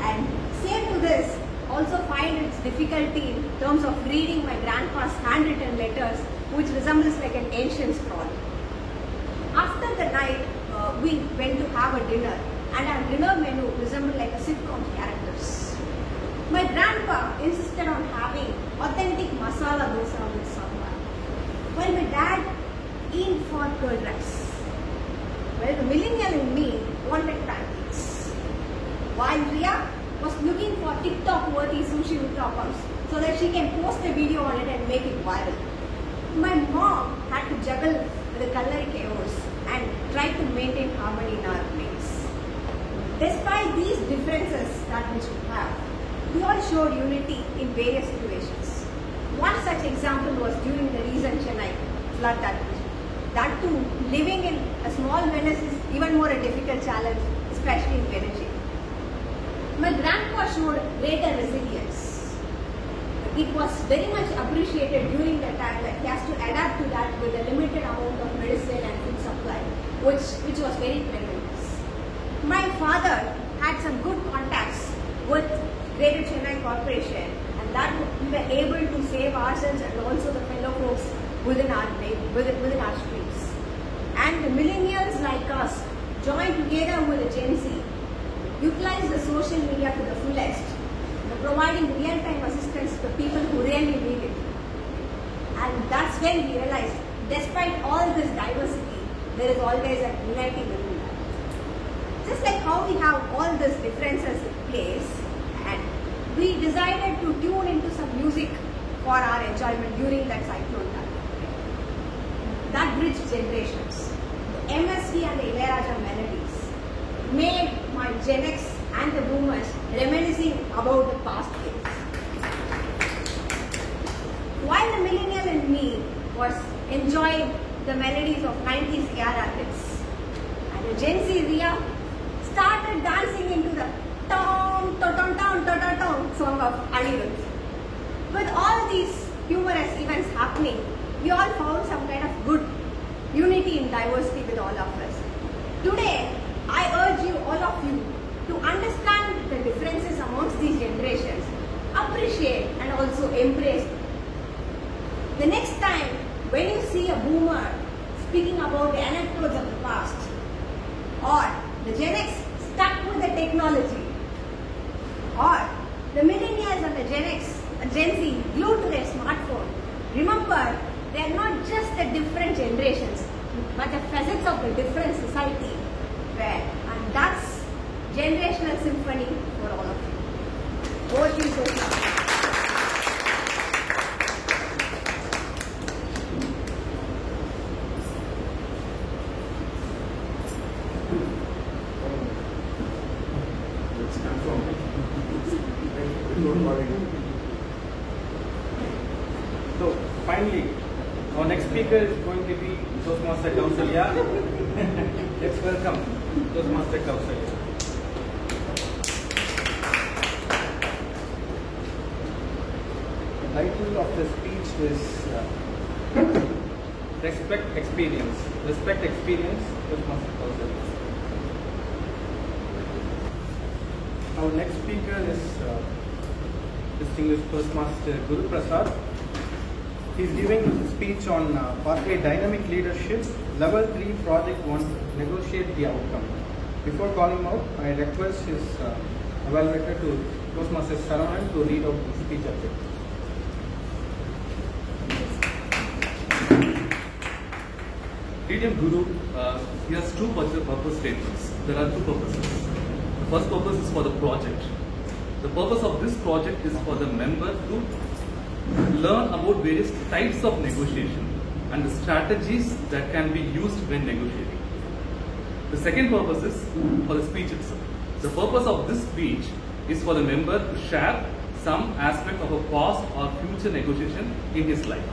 And same to this, also find its difficulty in terms of reading my grandpa's handwritten letters, which resembles like an ancient scroll. After the night, we went to have a dinner, and our dinner menu resembled like a sitcom characters. My grandpa insisted on having authentic masala dosa with sambar, while my dad in for curd rice. Well, the millennial in me wanted pancakes, while Ria was looking for TikTok-worthy sushi with toppers so that she can post a video on it and make it viral. My mom had to juggle the culinary chaos and try to maintain harmony in our place. Despite these differences that which we have, we all showed unity in various situations. One such example was during the recent Chennai flood that too, living in a small village is even more a difficult challenge, especially in Venezuela. My grandpa showed greater resilience. It was very much appreciated during the time that he has to adapt to that with a limited amount of medicine and food supply, which was very tremendous. My father had some good contacts with Greater Chennai Corporation, and that we were able to save ourselves and also the fellow folks within our streets. And the millennials like us joined together with the Gen Z, utilize the social media to the fullest, providing real-time assistance to people who really need it. And that's when we realized, despite all this diversity, there is always a unity within that. Just like how we have all these differences in place, and we decided to tune into some music for our enjoyment during that cyclone time. That bridged generations. The MSV and the Ilayaraja melodies made my Gen X and the boomers reminiscing about the past days. While the millennial in me was enjoying the melodies of 90s era hits, and the Gen Z Ria started dancing into the tom tom tom tom tom tom song of Anirudh. With all these humorous events happening, we all found some kind of good unity in diversity with all of us. Today, I urge you, all of you, to understand the differences amongst these generations, appreciate and also embrace them. The next time when you see a boomer speaking about the anecdotes of the past, or the Gen X stuck with the technology, or the millennials and the Gen Z glued to their smartphone, remember, they are not just the different generations, but the facets of the different society. And that's generational symphony for all of you. Over to you, Sophia. So finally, our next speaker is going to be Toastmaster Kausalya. Let's welcome Toastmaster Kausalya. The title of the speech is Respect Experience. Respect Experience, Toastmaster Kausalya. Our next speaker is distinguished Toastmaster Guru Prasad. He is giving a speech on Pathway Dynamic Leadership, Level 3 Project 1, Negotiate the Outcome. Before calling him out, I request his evaluator to Toastmaster Saravanan to read out the speech objective. Freedom Guru, he has two purpose statements. There are two purposes. The first purpose is for the project. The purpose of this project is for the member to learn about various types of negotiation and the strategies that can be used when negotiating. The second purpose is for the speech itself. The purpose of this speech is for the member to share some aspect of a past or future negotiation in his life.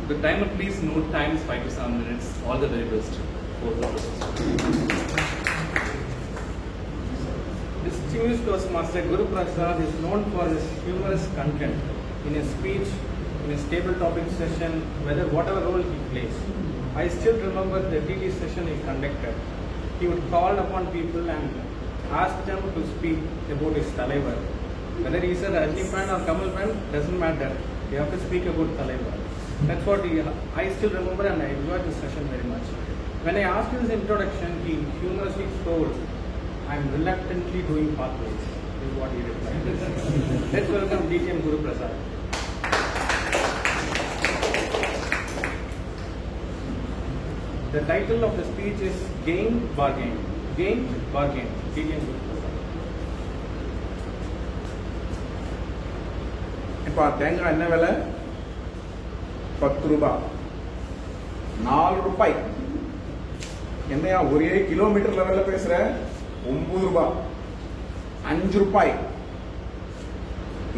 The timer, please note time is 5 to 7 minutes. All the very best for the Distinguished Toastmaster Guru Prasad is known for his humorous content in his speech, in his table topic session, whatever role he plays. I still remember the TT session he conducted. He would call upon people and ask them to speak about his Talaivar. Whether he said Rajinikanth or Kamal Pan, doesn't matter. You have to speak about Talaivar. That's what I still remember, and I enjoyed this session very much. When I asked his introduction, he humorously told, "I'm reluctantly doing pathways," is what he replied. Let's welcome DTM Guru Prasad. The title of the speech is Gain, Bargain. Gain, Bargain. DTM Guru Prasad. இப்போ தேங்காய் என்ன விலை? 10 ரூபாய். 4 ரூபாய். என்னையா ஒரே kilometre லெவல்ல பேசுற? 9 ரூபாய். 5 ரூபாய்.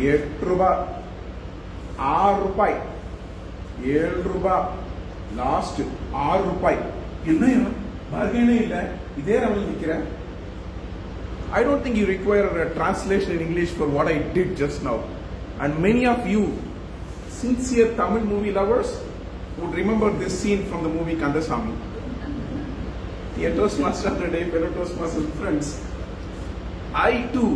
8 ரூபாய். 6 ரூபாய். 7 ரூபாய். லாஸ்ட் 6 ரூபாய். என்னையா பார்கெனே இல்ல, இதே லெவல்ல நிக்கிற? I don't think you require a translation in English for what I did just now. And many of you sincere Tamil movie lovers would remember this scene from the movie Kandasamy. Dear Toastmaster of the day, fellow Toastmasters friends, I too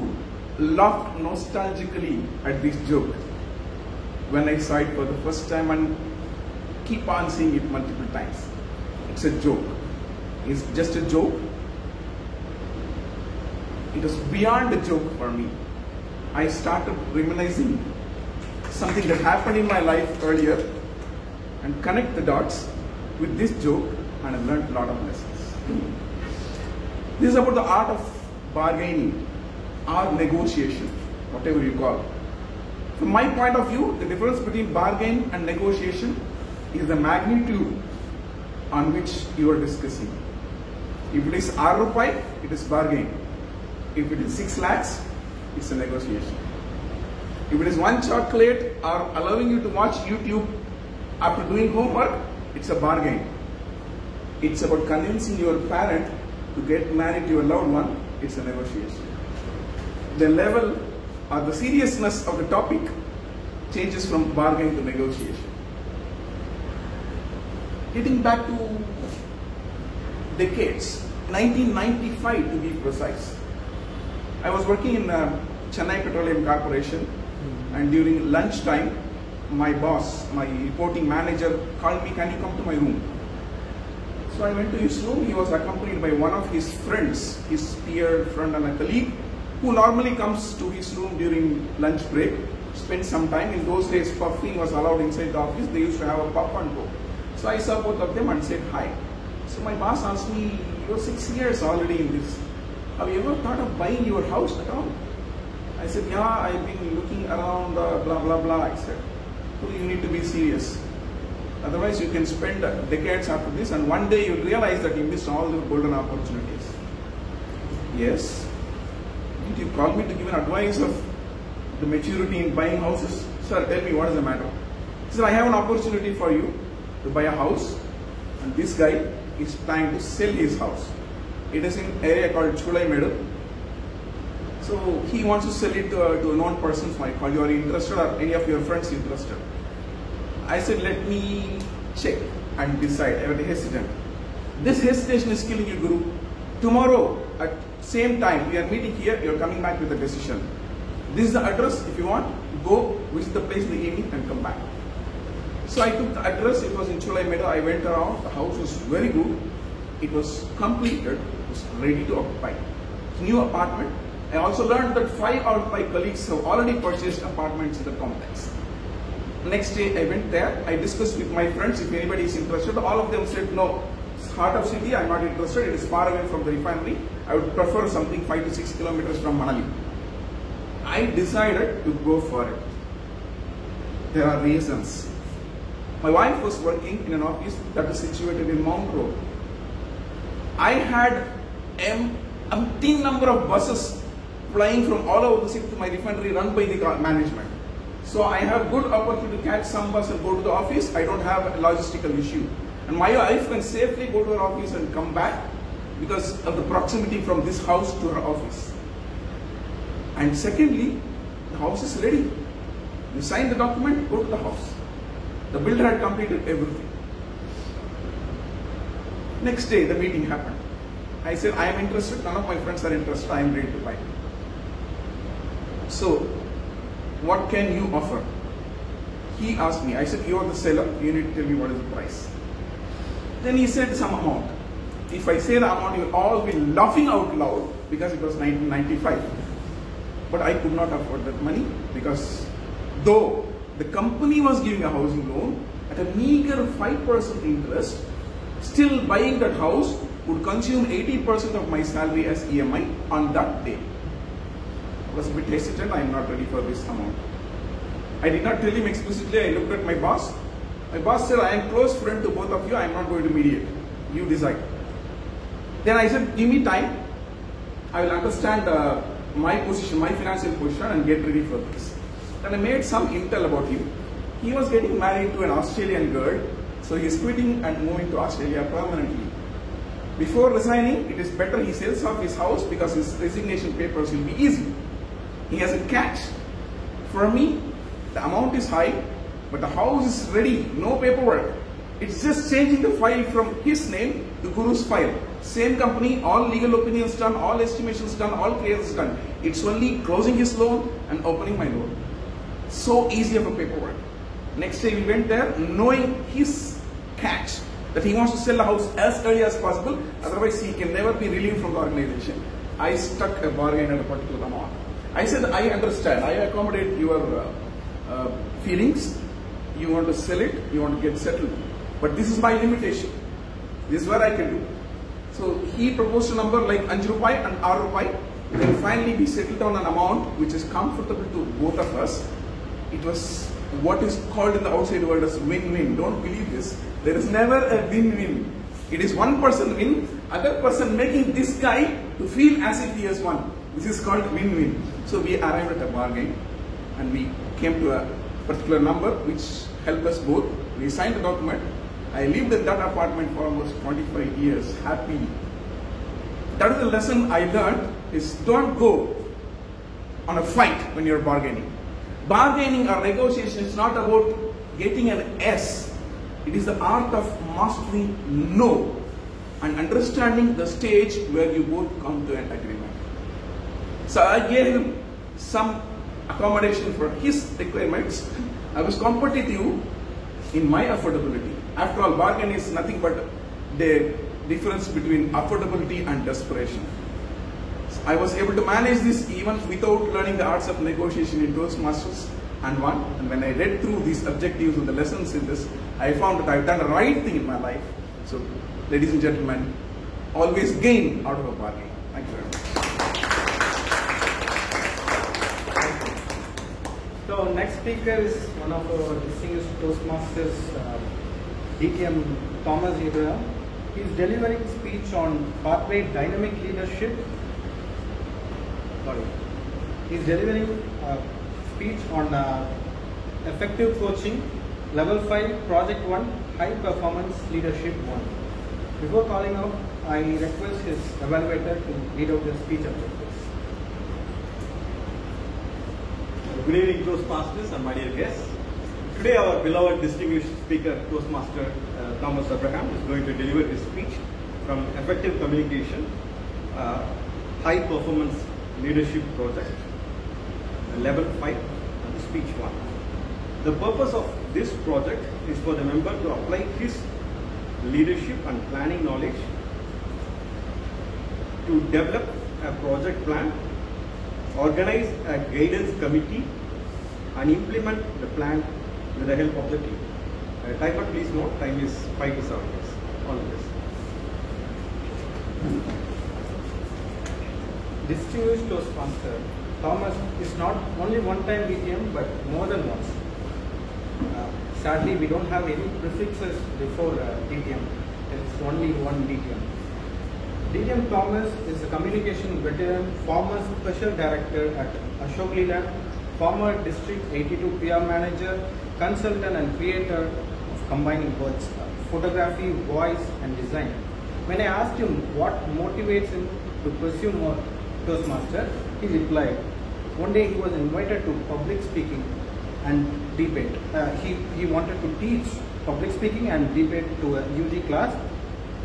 laughed nostalgically at this joke when I saw it for the first time and keep on seeing it multiple times. It's a joke. It's just a joke. It was beyond a joke for me. I started reminiscing something that happened in my life earlier and connect the dots with this joke, and I learned a lot of lessons. This is about the art of bargaining or negotiation, whatever you call it. From my point of view, the difference between bargain and negotiation is the magnitude on which you are discussing. If it is 6 rupai, it is bargain. If it is 6 lakhs, it's a negotiation. If it is 1 chocolate or allowing you to watch YouTube after doing homework, it's a bargain. It's about convincing your parent to get married to your loved one, it's a negotiation. The level or the seriousness of the topic changes from bargain to negotiation. Getting back to decades, 1995 to be precise. I was working in Chennai Petroleum Corporation, and during lunch time, my boss, my reporting manager called me, "Can you come to my room?" So I went to his room. He was accompanied by one of his friends, his peer, friend and a colleague, who normally comes to his room during lunch break, spend some time. In those days, puffing was allowed inside the office. They used to have a puff and go. So I saw both of them and said hi. So my boss asked me, "You're 6 years already in this. Have you ever thought of buying your house at all?" I said, "Yeah, I've been looking around, blah, blah, blah." I said, "So you need to be serious. Otherwise, you can spend decades after this, and one day you'll realize that you missed all the golden opportunities." "Yes. Did you call me to give an advice of the maturity in buying houses?" "Sir, tell me, what is the matter?" He said, "I have an opportunity for you to buy a house, and this guy is trying to sell his house. It is in an area called Chulaimedu. So he wants to sell it to a known person. So I called you, are you interested, or any of your friends interested?" I said, "Let me check and decide." I was hesitant. This hesitation is killing you, Guru. Tomorrow at same time we are meeting here, you are coming back with a decision. This is the address. If you want, go visit the place in the evening and come back. So I took the address. It was in Chulaimedu. I went around. The house was very good. It was completed. It was ready to occupy. New apartment. I also learned that 5 out of 5 colleagues have already purchased apartments in the complex. Next day I went there. I discussed with my friends if anybody is interested. All of them said, "No, it's heart of city. I'm not interested. It is far away from the refinery. I would prefer something 5 to 6 kilometers from Manali." I decided to go for it. There are reasons. My wife was working in an office that is situated in Mount Road. I had umpteen number of buses flying from all over the city to my refinery run by the management. So I have good opportunity to catch some bus and go to the office. I don't have a logistical issue. And my wife can safely go to her office and come back because of the proximity from this house to her office. And secondly, the house is ready. You sign the document, go to the house. The builder had completed everything. Next day, the meeting happened. I said, I am interested, none of my friends are interested, I am ready to buy. So, what can you offer? He asked me, I said, you are the seller, you need to tell me what is the price. Then he said some amount. If I say the amount, you will all be laughing out loud because it was 1995. But I could not afford that money because though the company was giving a housing loan at a meager 5% interest, still buying that house would consume 80% of my salary as EMI on that day. I was a bit hesitant, I am not ready for this amount. I did not tell him explicitly, I looked at my boss. My boss said, I am close friend to both of you, I am not going to mediate. You decide. Then I said, give me time. I will understand my position, my financial position and get ready for this. Then I made some intel about him. He was getting married to an Australian girl, so he is quitting and moving to Australia permanently. Before resigning, it is better he sells off his house because his resignation papers will be easy. He has a catch. For me, the amount is high, but the house is ready, no paperwork. It's just changing the file from his name to Guru's file. Same company, all legal opinions done, all estimations done, all clearances done. It's only closing his loan and opening my loan. So easy of a paperwork. Next day we went there knowing his catch, that he wants to sell the house as early as possible, otherwise he can never be relieved from the organization. I stuck a bargain at a particular amount. I said, I understand, I accommodate your feelings, you want to sell it, you want to get settled. But this is my limitation. This is what I can do. So he proposed a number like 5 rupai and 6 rupai. Then finally we settled on an amount which is comfortable to both of us. It was what is called in the outside world as win-win. Don't believe this. There is never a win-win. It is one person win, other person making this guy to feel as if he has won. This is called win-win. So we arrived at a bargain and we came to a particular number which helped us both. We signed the document. I lived in that apartment for almost 25 years, happily. That is the lesson I learned, is don't go on a fight when you're bargaining. Bargaining or negotiation is not about getting an S. It is the art of mastering no and understanding the stage where you both come to an agreement. So I gave him some accommodation for his requirements. I was competitive in my affordability. After all, bargain is nothing but the difference between affordability and desperation. So I was able to manage this even without learning the arts of negotiation in Toastmasters and won. And when I read through these objectives and the lessons in this, I found that I've done the right thing in my life. So, ladies and gentlemen, always gain out of a bargain. Thank you very much. So next speaker is one of our distinguished Toastmasters, DTM Thomas Abraham. He is delivering a speech on corporate dynamic leadership. He is delivering a speech on effective coaching, level 5, project 1, high performance leadership 1. Before calling out, I request his evaluator to read out the speech objectives. Good evening, Toastmasters and my dear guests. Today our beloved distinguished speaker, Toastmaster Thomas Abraham, is going to deliver his speech from Effective Communication, High Performance Leadership Project, Level 5, and Speech 1. The purpose of this project is for the member to apply his leadership and planning knowledge to develop a project plan, organize a guidance committee, and implement the plan with the help of the team. Timer, please note, time is 5 to 7 minutes. All of this. Distinguished Toastmaster, Thomas is not only one-time DTM but more than once. Sadly, we don't have any prefixes before DTM. It's only one DTM. D.M. Thomas is a communication veteran, former special director at Ashok Leland, former district 82 PR manager, consultant and creator of combining words, photography, voice and design. When I asked him what motivates him to pursue more Toastmaster, he replied, one day he was invited to public speaking and debate. He wanted to teach public speaking and debate to a UG class.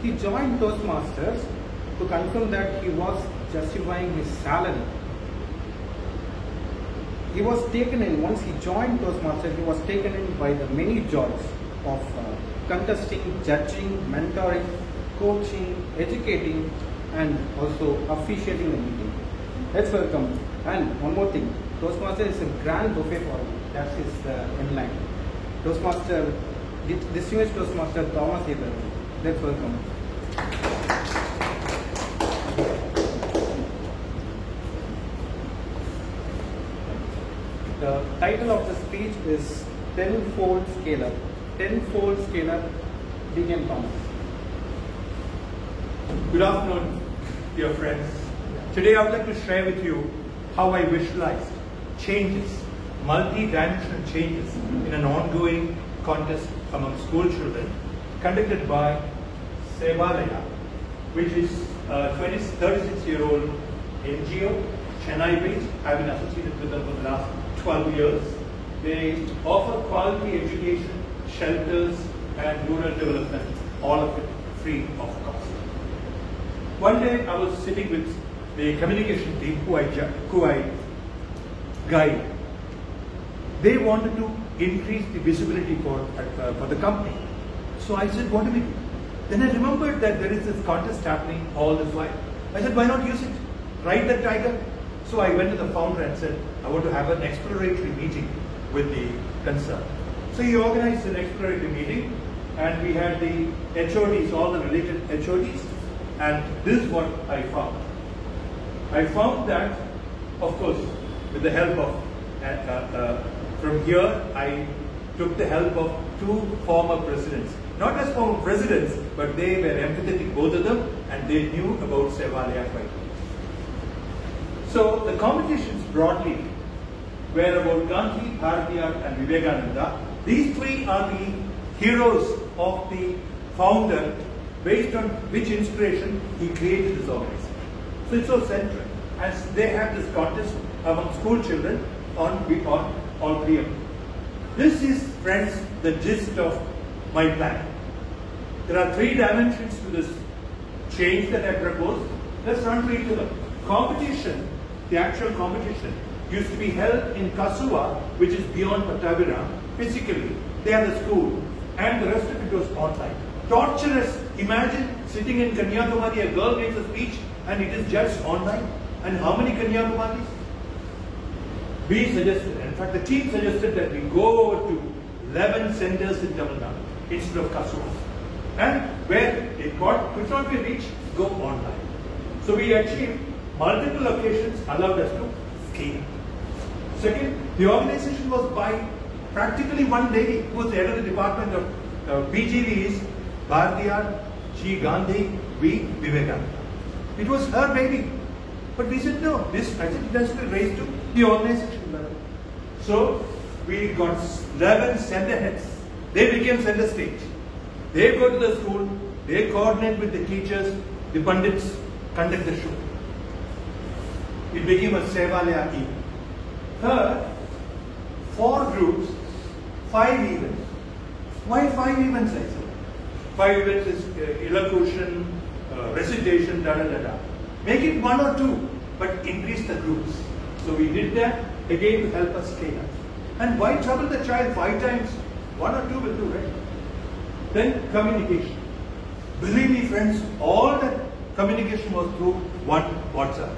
He joined Toastmasters to confirm that he was justifying his salary. He was taken in, once he joined Toastmasters, he was taken in by the many joys of contesting, judging, mentoring, coaching, educating and also officiating the meeting. Let's welcome. And one more thing, Toastmaster is a grand buffet for him. That's his inline. Toastmaster, distinguished Toastmaster Thomas Abel. Let's welcome. The title of the speech is Tenfold Scalar. Tenfold Scalar, D.M. Thomas. Good afternoon, dear friends. Today I would like to share with you how I visualized changes, multi-dimensional changes in an ongoing contest among school children conducted by Sevalaya, which is a 36-year-old NGO, Chennai-based. I've been associated with them for the last 12 years. They offer quality education, shelters and rural development, all of it free of cost. One day I was sitting with the communication team who I guide. They wanted to increase the visibility for the company. So I said, what do we do? Then I remembered that there is this contest happening all the while. I said, why not use it? Ride that tiger. So I went to the founder and said, I want to have an exploratory meeting with the concern. So he organized an exploratory meeting and we had the HODs, all the related HODs, and this is what I found. I found that, of course, with the help of, from here I took the help of two former presidents. Not as former presidents, but they were empathetic, both of them, and they knew about Sevalaya quite well. So the competitions broadly were about Gandhi, Bharatiyar and Vivekananda. These three are the heroes of the founder, based on which inspiration he created this organization. So it's so central. And they had this contest among school children on all three of them. This is, friends, the gist of my plan. There are three dimensions to this change that I proposed. Let's run through each of them. Competition, the actual competition, used to be held in Kasua, which is beyond Pattabhiram, physically. They are the school, and the rest of it was online. Torturous. Imagine sitting in Kanyakumari, a girl makes a speech, and it is judged online. And how many Kanyakumaris? We suggested, in fact the team suggested that we go to 11 centers in Tamil Nadu instead of Kasua. And where it could not be reached, go online. So we achieved multiple locations, allowed us to scale. Second, the organization was by practically one lady who was the head of the department of BGVs, Bharatiyar, G. Gandhi, V. Vivekananda. It was her baby. But we said no, I said it has to be raised to the organization level. So we got 11 center heads. They became center stage. They go to the school, they coordinate with the teachers, the pundits conduct the show. It became a Sevalaya team. Third, 4 groups, 5 events. Why 5 events, I said? 5 events is elocution, recitation, da. Make it 1 or 2, but increase the groups. So we did that again to help us scale up. And why trouble the child 5 times? 1 or 2 will do, right? Then communication. Believe me, friends, all that communication was through one WhatsApp.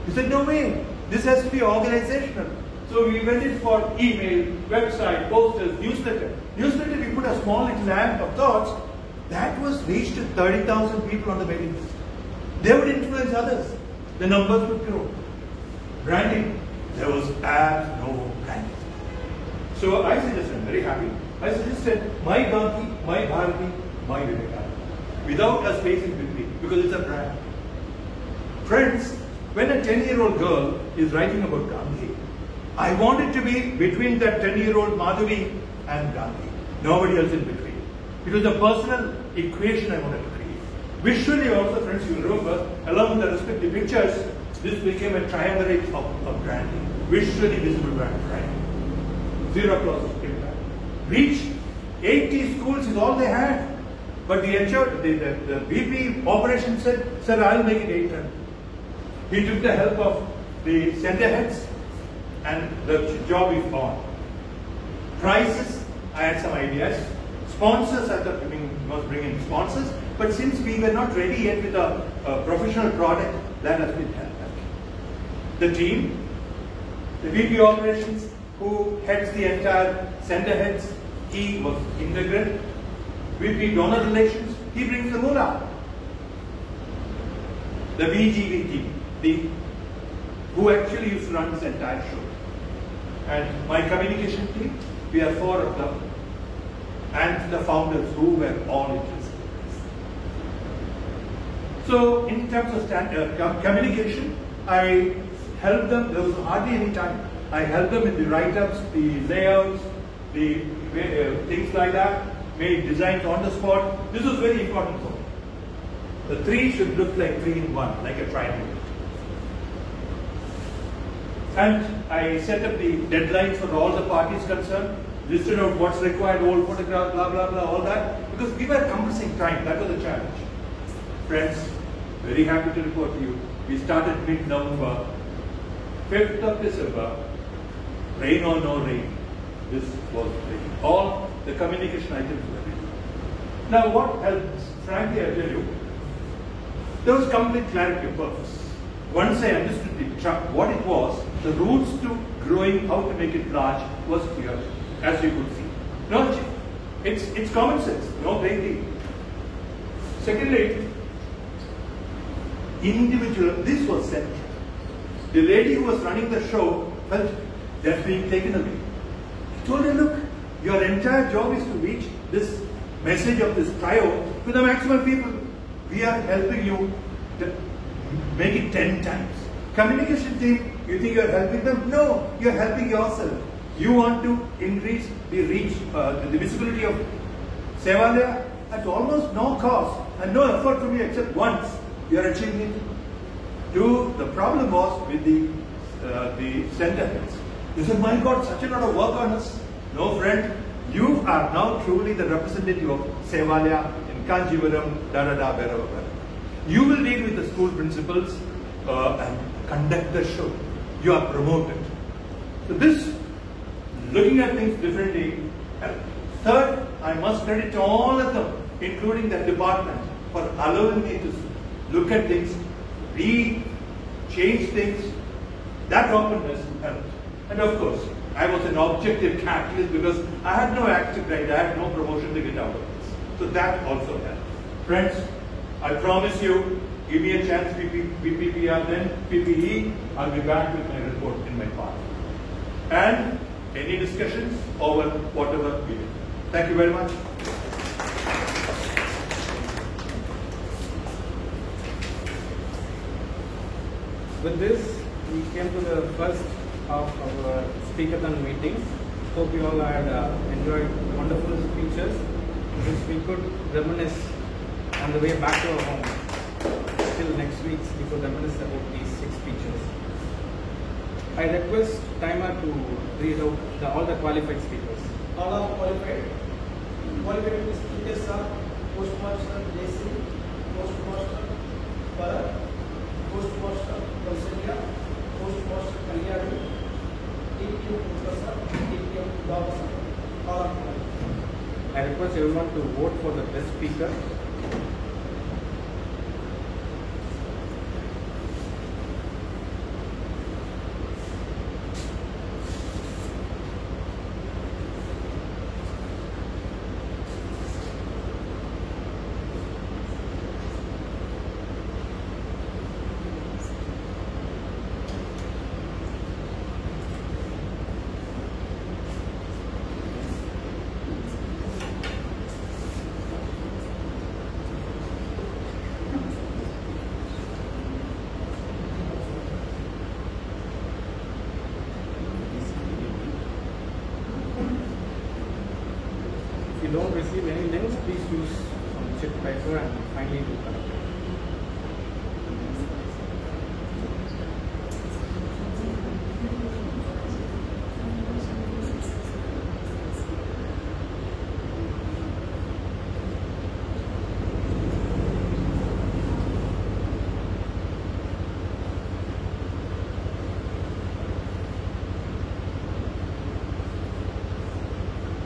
We said, no way, this has to be organizational. So we went in for email, website, posters, newsletter. Newsletter, we put a small little ad of thoughts. That was reached to 30,000 people on the mailing list. They would influence others. The numbers would grow. Branding, there was ads, no branding. So I suggested, I'm very happy, I suggested my Gandhi, my Bharati, my Vivekananda. Without a space in between, because it's a brand. Friends, when a 10-year-old girl is writing about Gandhi, I want it to be between that 10-year-old Madhavi and Gandhi. Nobody else in between. It was a personal equation I wanted to create. Visually also, friends, you remember, along with the respective pictures, this became a triumvirate of branding. Visually visible branding. Zero Cross impact. Reach 80 schools is all they had. But the BP operation said, sir, I'll make it 800. He took the help of the center heads and the job is on. Prices, I had some ideas. Sponsors, I thought was bringing sponsors. But since we were not ready yet with a professional product, that has been held back. The team, the VP operations, who heads the entire center heads, he was integral. VP donor relations, he brings the moolah. The VGV team, who actually used to run this entire show. And my communication team, we are 4 of them. And the founders who were all interested in this. So in terms of communication, I helped them, there was hardly any time. I helped them in the write-ups, the layouts, the things like that, made designs on the spot. This was very important for me. The 3 should look like 3 in 1, like a triangle. And I set up the deadlines for all the parties concerned, listed out what's required, old photograph, blah, blah, blah, all that, because we were compressing time. That was the challenge. Friends, very happy to report to you, we started mid-November, 5th of December, rain or no rain, this was ready. All the communication items were ready. Now what helps, frankly I tell you, there was complete clarity of purpose. Once I understood what it was, the routes to growing, how to make it large was clear, as you could see. No, it's common sense, no great deal. Secondly, individual, this was central. The lady who was running the show felt they're being taken away. I told her, look, your entire job is to reach this message of this trio to the maximum people. We are helping you to make it 10 times. Communication team, you think you're helping them? No, you're helping yourself. You want to increase the reach, the visibility of Sevalaya at almost no cost and no effort from you except once. You are achieving it. 2, the problem was with the center heads. They said, my God, such a lot of work on us. No, friend, you are now truly the representative of Sevalaya in Kanjivaram, wherever. You will deal with the school principals and conduct the show. You are promoted. So this, looking at things differently. Third, I must credit all of them, including that department, for allowing me to look at things, read, change things. That openness helped. And of course, I was an objective catalyst because I had no active right, I had no promotion to get out of this. So that also helped. Friends, I promise you, give me a chance, PPPR, then PPE, I'll be back with my report in my part. And any discussions over whatever we did. Thank you very much. With this, we came to the first of our speakathon meeting. Hope you all had enjoyed wonderful speeches, which we could reminisce on the way back to our home. Till next week, we could reminisce about these 6 speeches. I request Timer to read out all the qualified speakers. All are qualified. Qualified speakers are Postmaster JC, Postmaster Bharat, Postmaster Kausalya, Postmaster Kalyani, DPM Professor, DPM Dawasa. All are qualified. I request everyone to vote for the best speaker. don't receive any links, please use some chip paper and finally do connect it.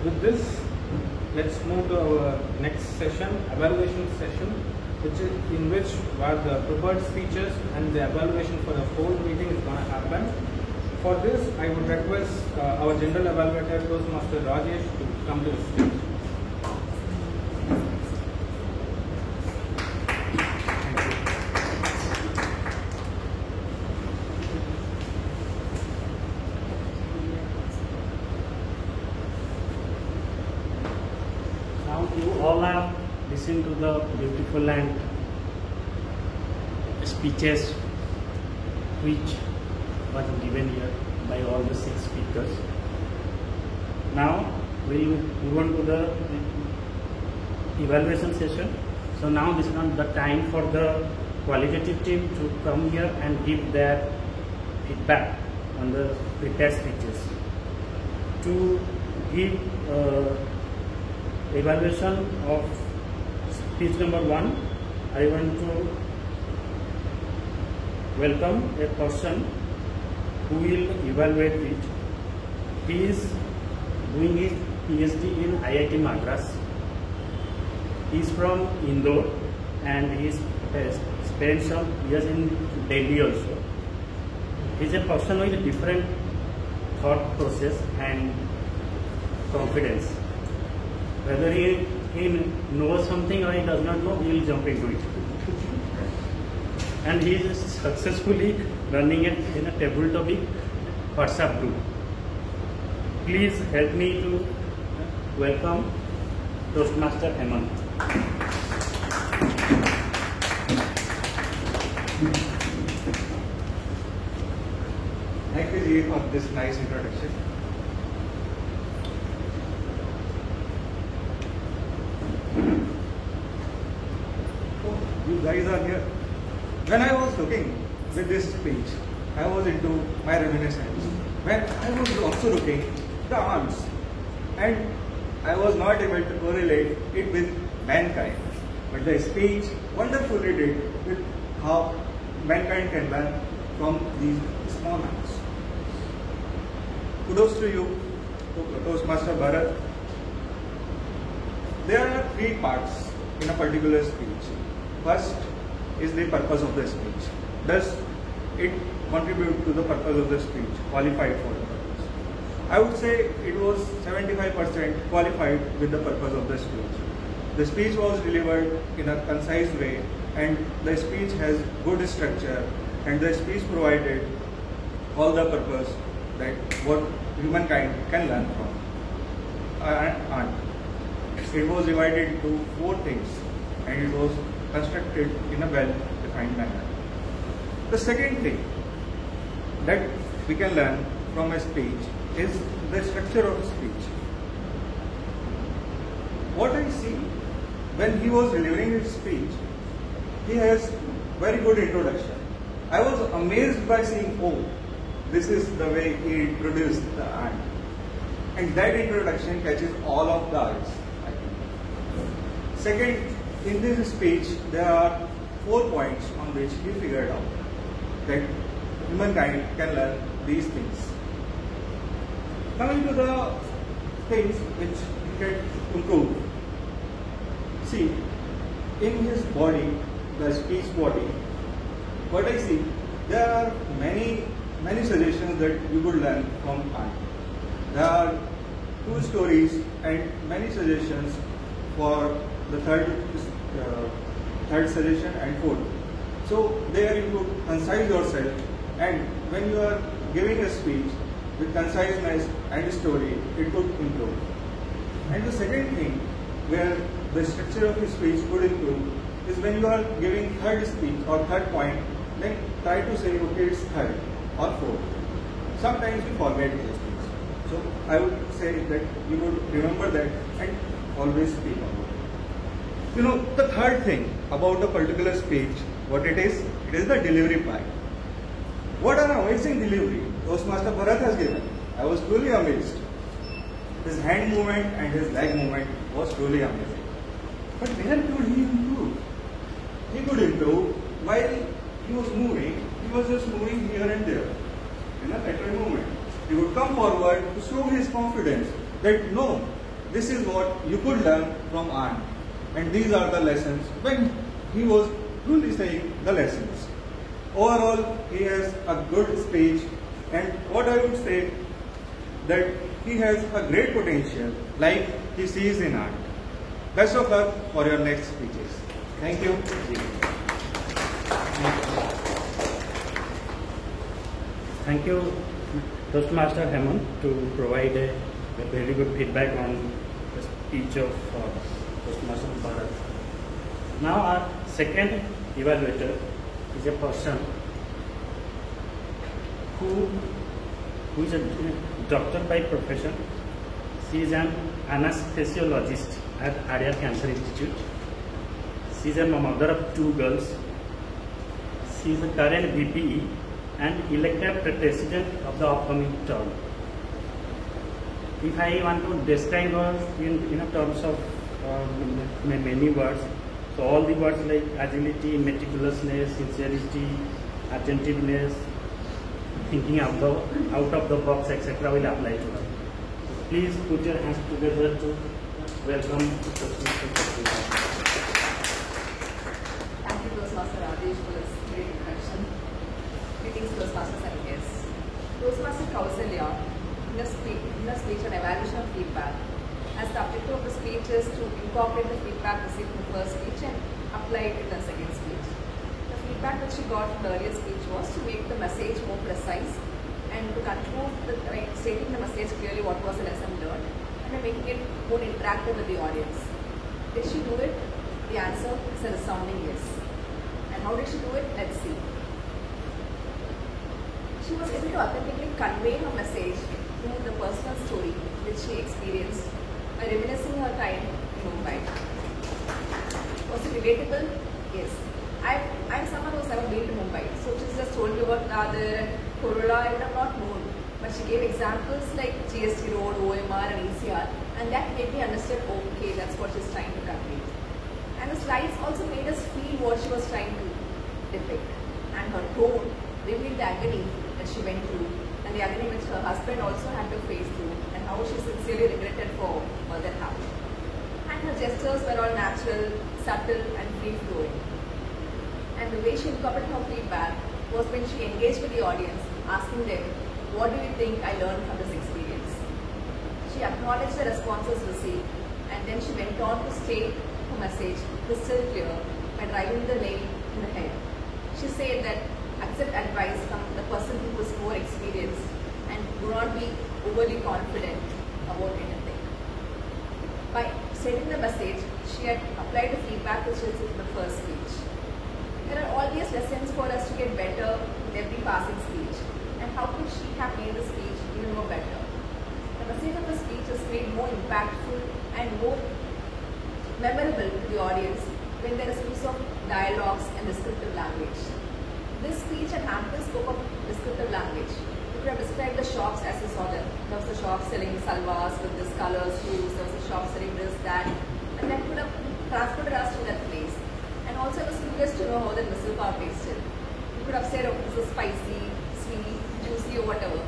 With this, let's move to our next session, evaluation session, in which where the prepared speeches and the evaluation for the whole meeting is going to happen. For this, I would request our general evaluator, Toastmaster Rajesh, to come to the stage. You all have listened to the beautiful and speeches which was given here by all the 6 speakers. Now we will move on to the evaluation session. So now this is not the time for the qualitative team to come here and give their feedback on the prepared speeches. To give evaluation of speech number 1, I want to welcome a person who will evaluate it. He is doing his PhD in IIT Madras. He is from Indore and he spent some years in Delhi also. He is a person with a different thought process and confidence. Whether he knows something or he does not know, he will jump into it. And he is successfully running it in a tabletop WhatsApp group. Please help me to welcome Toastmaster Hemant. Thank you, Ji, for this nice introduction. You guys are here. When I was looking with this speech, I was into my reminiscence. When I was also looking the ants, and I was not able to correlate it with mankind. But the speech wonderfully did with how mankind can learn from these small ants. Kudos to you, Toastmaster Bharat. There are 3 parts in a particular speech. First is the purpose of the speech. Does it contribute to the purpose of the speech, qualified for the purpose? I would say it was 75% qualified with the purpose of the speech. The speech was delivered in a concise way and the speech has good structure and the speech provided all the purpose that what humankind can learn from. And it was divided into 4 things and it was constructed in a well-defined manner. The second thing that we can learn from a speech is the structure of speech. What I see when he was delivering his speech, he has very good introduction. I was amazed by seeing, oh, this is the way he introduced the ant. And that introduction catches all of the eyes. Second, in this speech, there are 4 points on which he figured out that humankind can learn these things. Coming to the things which he can improve. See, in his body, the speech body, what I see, there are many suggestions that you could learn from ant. There are 2 stories and many suggestions for the third suggestion and 4th. So there you could concise yourself, and when you are giving a speech with conciseness and story, it could improve. And the second thing where the structure of the speech could improve is when you are giving third speech or third point, then try to say, okay, it's third or 4th. Sometimes you forget those things. So I would say that you would remember that and always speak about it. You know, the third thing about a particular speech, what it is the delivery part. What an amazing delivery Toastmaster Bharat has given. I was truly amazed. His hand movement and his leg movement was truly amazing. But where could he improve? He could improve while he was moving, he was just moving here and there in a lateral movement. He would come forward to show his confidence that no, this is what you could learn from Anand. And these are the lessons when he was truly saying the lessons. Overall, he has a good speech, and what I would say that he has a great potential like he sees in Anand. Best of luck for your next speeches. Thank you. Thank you, Toastmaster Hemant, to provide a very good feedback on the speech of Toastmaster Bharat. Now our second evaluator is a person who is a doctor by profession. She is an anesthesiologist at Adyar Cancer Institute. She is a mother of 2 girls. She is a current VPE and elected president of the upcoming term. If I want to describe her in terms of many words, so all the words like agility, meticulousness, sincerity, attentiveness, thinking out of the box, etc. will apply to her. Please put your hands together to welcome Toastmaster. Thank you, Toastmaster Rajesh, for this great introduction. Greetings, Toastmasters and guests. Toastmaster Kausalya, in a speech on evaluation of feedback, as the objective of the speech is to incorporate the feedback received from the first speech and apply it in the second speech. The feedback that she got from the earlier speech was to make the message more precise and to conclude stating the message clearly what was the lesson learned and making it more interactive with the audience. Did she do it? The answer is a resounding yes. And how did she do it? Let's see. She was able to authentically convey her message through the personal story which she experienced by reminiscing her time in Mumbai. Was it relatable? Yes. I'm someone who's never been to Mumbai, so she's just told me about Dadar and Corolla, I would have not known. But she gave examples like GST Road, OMR and ECR, and that made me understand, okay, that's what she's trying to convey. And the slides also made us feel what she was trying to depict. And her tone revealed the agony that she went through, and the agony which her husband also had to face through, and how she sincerely regretted for what that happened. And her gestures were all natural, subtle and free-flowing. And the way she incorporated her feedback was when she engaged with the audience, asking them, what do you think I learned from this experience? She acknowledged the responses received, and then she went on to state her message crystal clear by driving the nail in the head. She said that accept advice from the person who is more experienced and do not be overly confident about anything. By stating the message, she had applied the feedback which is in the first speech. There are always lessons for us to get better in every passing speech. And how could she have made the speech even more better? The message of the speech is made more impactful and more memorable to the audience when there is use of dialogues and descriptive language. This speech had ample scope of descriptive language. You could have described the shops as you saw them. There was a shop selling salwars with this color, shoes, there was a shop selling this, that, and that could have transported us to that place. And also I was curious to know how the misal pav tasted. You could have said, oh, this is spicy, sweet, juicy or whatever.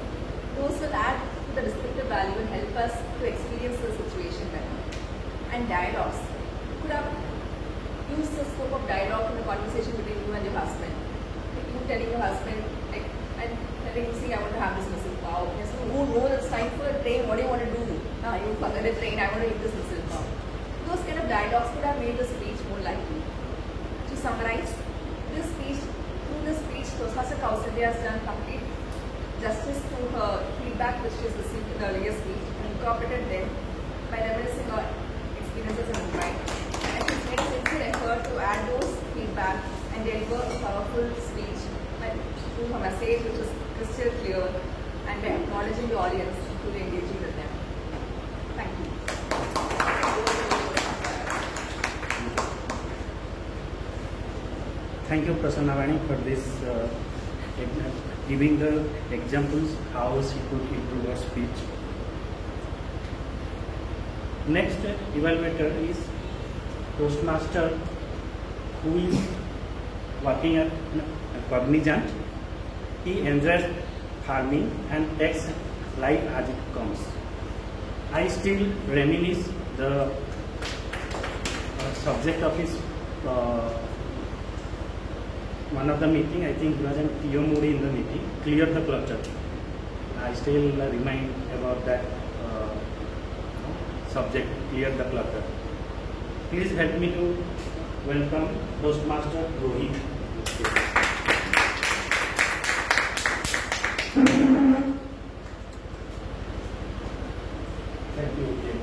Those will add to the descriptive value and help us to experience the situation better. And dialogues. You could have used the scope of dialogue in the conversation between you and your husband. Like you telling your husband, like, and telling him, see, I want to have this misal pav. He says, oh no, it's time for a train, what do you want to do? No, you forget the train, I want to eat this misal pav. Those kind of dialogues could have made the speech more lively. To summarize, through this speech, Toastmaster Kausalya has done complete justice to her feedback which she has received in the earlier speech and incorporated them by reminiscing her experiences in Mumbai. And she's made a sincere effort to add those feedback and deliver a powerful speech through her message which is crystal clear and by acknowledging the audience through engaging with them. Thank you. Thank you, Prasanna Vani, for this giving the examples how she could improve her speech. Next evaluator is Toastmaster, who is working at Cognizant. He enjoys farming and takes life as it comes. I still reminisce the subject of his one of the meeting. I think he was in TO mode in the meeting. Clear the clutter. I still remind about that subject. Clear the clutter. Please help me to welcome Toastmaster Rohit. Thank you, Kim.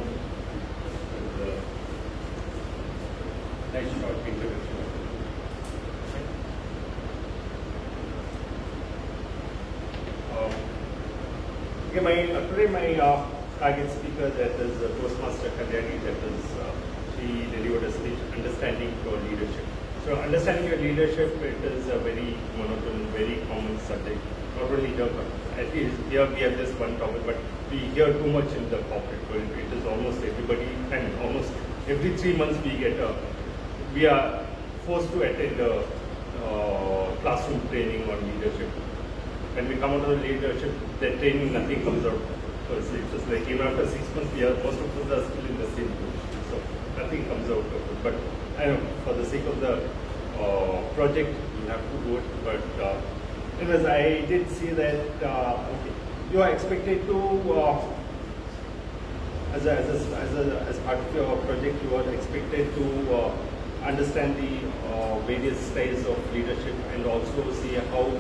Nice short introduction. Today my target speaker, that is Toastmaster Kalyani, that is she delivered a speech, Understanding Your Leadership. So understanding your leadership, it is a very monotone, very common subject. Not only here, but at least here we have just one topic, but we hear too much in the corporate world. It is almost everybody, and almost every 3 months we are forced to attend a classroom training on leadership. When we come out of the leadership, that training, nothing comes out. So it's just like even after 6 months, most of us are still in the same position. So nothing comes out of it. But I know for the sake of the project, we have to do it. But anyways, I did see that you are expected to, as part of your project, you are expected to understand the various styles of leadership and also see how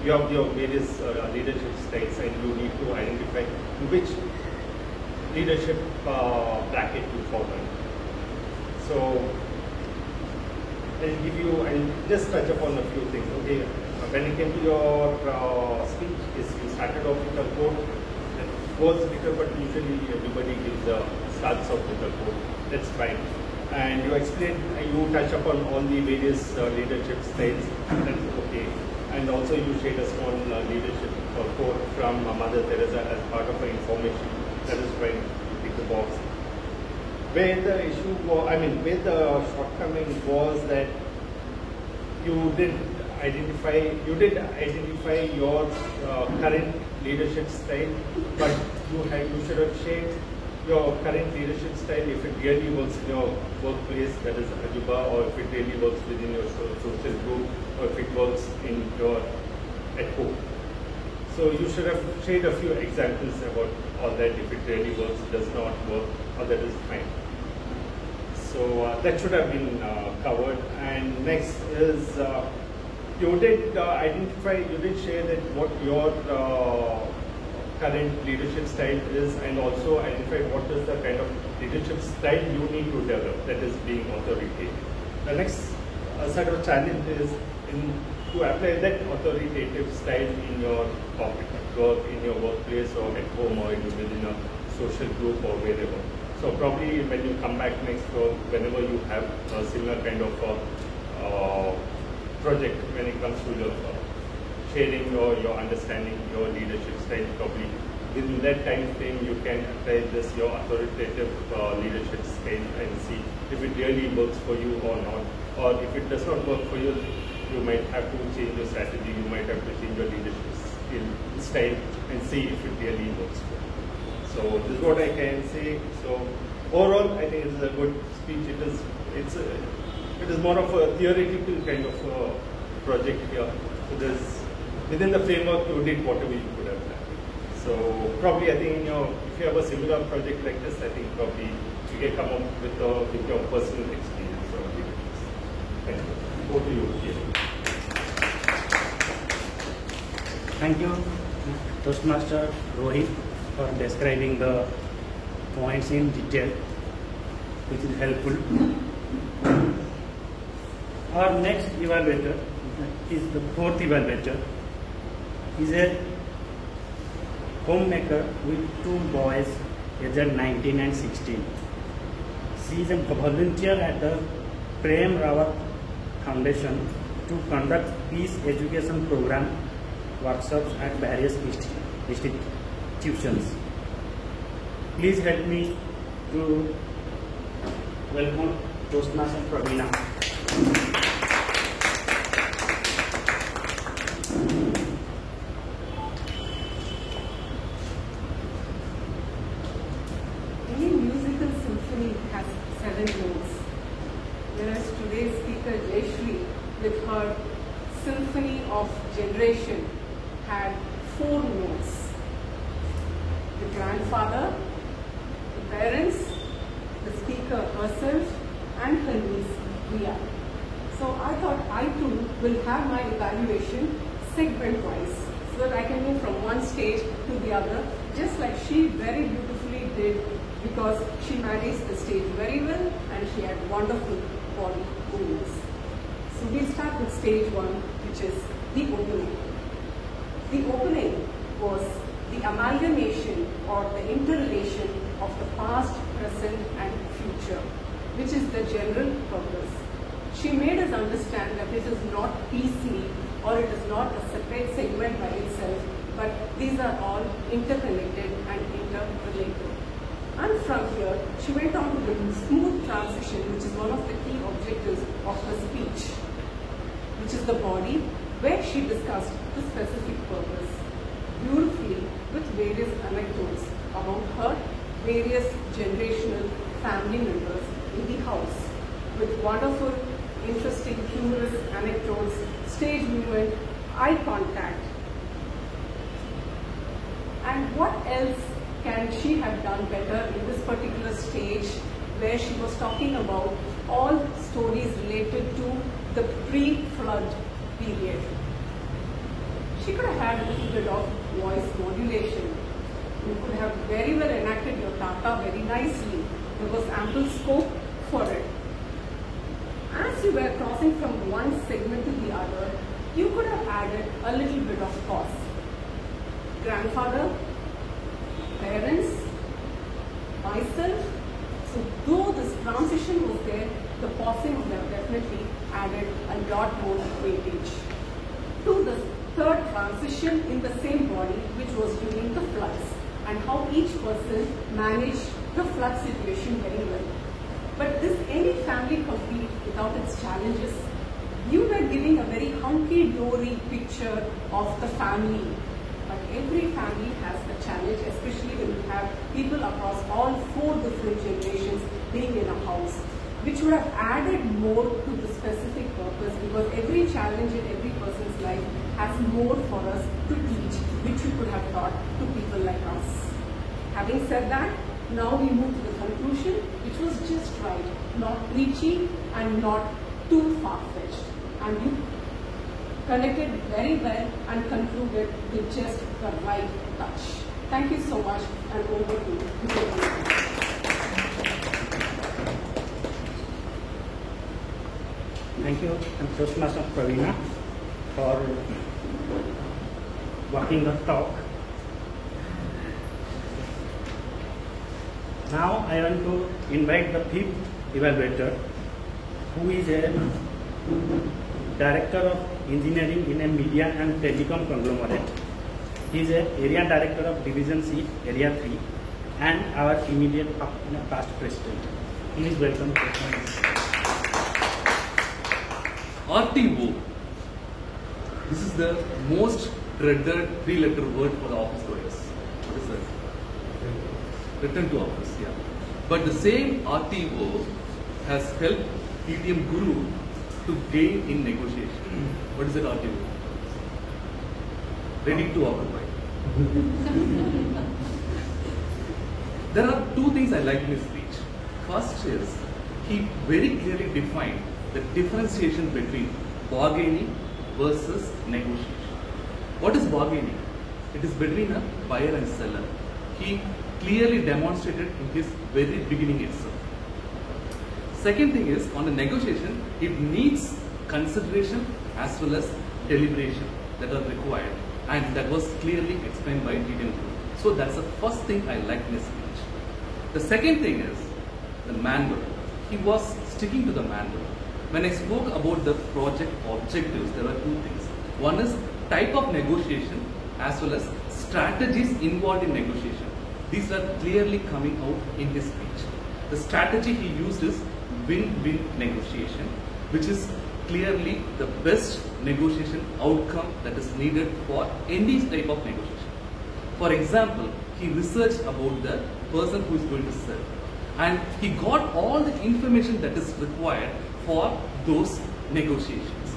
you have your various leadership styles, and you need to identify which leadership bracket you fall in. So I'll just touch upon a few things. Okay, when it came to your speech, you started off with a quote. Quotes little, but usually everybody starts off with a quote. That's fine. And you explained, you touch upon all the various leadership styles. That's okay. And also you shared a small leadership quote from Mother Teresa as part of her information. That is fine. You tick the box. Where the issue was, where the shortcoming was that you did identify your current leadership style, but you should have shared your current leadership style if it really works in your workplace, that is Ajuba, or if it really works within your social group, or if it works at home. So you should have shared a few examples about all that. If it really works, does not work, or that is fine. So that should have been covered. And next is you did share that what your current leadership style is, and also identify what is the kind of leadership style you need to develop, that is being authoritative. The next set of challenge is to apply that authoritative style in your corporate work, in your workplace, or at home, or within a social group, or wherever. So probably when you come back next, or whenever you have a similar kind of project, when it comes to the sharing your understanding, your leadership style, probably within that time frame you can apply this, your authoritative leadership style, and see if it really works for you or not. Or if it does not work for you, you might have to change your strategy, you might have to change your leadership style, and see if it really works for you. So this is what I can say. So overall, I think it is a good speech. It is more of a theoretical kind of project here. So there's within the framework you did whatever you could have done. So probably I think if you have a similar project like this, I think probably you can come up with your personal experience or activities. Thank you. Over to you. Thank you, Toastmaster Rohit, for describing the points in detail, which is helpful. Our next evaluator is the fourth evaluator. He is a homemaker with 2 boys, aged 19 and 16. She is a volunteer at the Prem Rawat Foundation to conduct peace education program workshops at various institutions. Please help me to welcome Toastmaster Praveena. Any musical symphony has 7 notes, whereas today's speaker Jayashree, with her Symphony of Generation, had 4 notes. The grandfather, the parents, the speaker herself, and her niece Priya. So I thought I too will have my evaluation segment-wise, so that I can move from one stage to the other, just like she very beautifully did, because she managed the stage very well and she had wonderful body movements. So we'll start with stage 1, which is the opening. The opening was the amalgamation or the interrelation of the past, present and future, which is the general purpose. She made us understand that it is not piecemeal or it is not a separate segment by itself, but these are all interconnected and interrelated. And from here, she went on to the smooth transition, which is one of the key objectives of her speech, which is the body, where she discussed the specific purpose, beautifully with various anecdotes about her various generational family members in the house, with wonderful, interesting, humorous anecdotes, stage movement, eye contact. And what else can she have done better in this particular stage, where she was talking about all stories related to the pre-flood period? She could have had a little bit of voice modulation. You could have very well enacted your Tata very nicely. There was ample scope for it. As you were crossing from one segment to the other, you could have added a little bit of pause. Grandfather, parents, myself. So though this transition was there, the pausing would have definitely added a lot more weightage. To the third transition in the same body, which was during the floods, and how each person managed the flood situation very well. But this any family complete without its challenges? You were giving a very hunky-dory picture of the family. But every family has a challenge, especially when you have people across all 4 different generations being in a house, which would have added more to the specific purpose, because every challenge in every person's life has more for us to teach, which we could have taught to people like us. Having said that, now we move to the conclusion, which was just right, not preachy and not too far-fetched. And you connected very well and concluded with just the right touch. Thank you so much, and over to you. Thank you, Toastmaster Praveena, for walking the talk. Now I want to invite the 5th evaluator, who is a Director of Engineering in a Media and Telecom conglomerate. He is an Area Director of Division C, Area 3, and our immediate past President. Please welcome. RTO. This is the most dreaded 3-letter word for the office goers. What is that? Return to office, yeah. But the same RTO has helped TTM Guru to gain in negotiation. What is that RTO? Ready to occupy. There are 2 things I like in his speech. First is, he very clearly defined the differentiation between bargaining versus negotiation. What is bargaining? It is between a buyer and seller. He clearly demonstrated in his very beginning itself. Second thing is, on the negotiation, it needs consideration as well as deliberation that are required, and that was clearly explained by TTM Guru. So that's the first thing I liked in his speech. The second thing is the manual. He was sticking to the manual. when I spoke about the project objectives, there were two things. One is type of negotiation as well as strategies involved in negotiation. These are clearly coming out in his speech. The strategy he used is win-win negotiation, which is clearly the best negotiation outcome that is needed for any type of negotiation. For example, he researched about the person who is going to sell, and he got all the information that is required for those negotiations.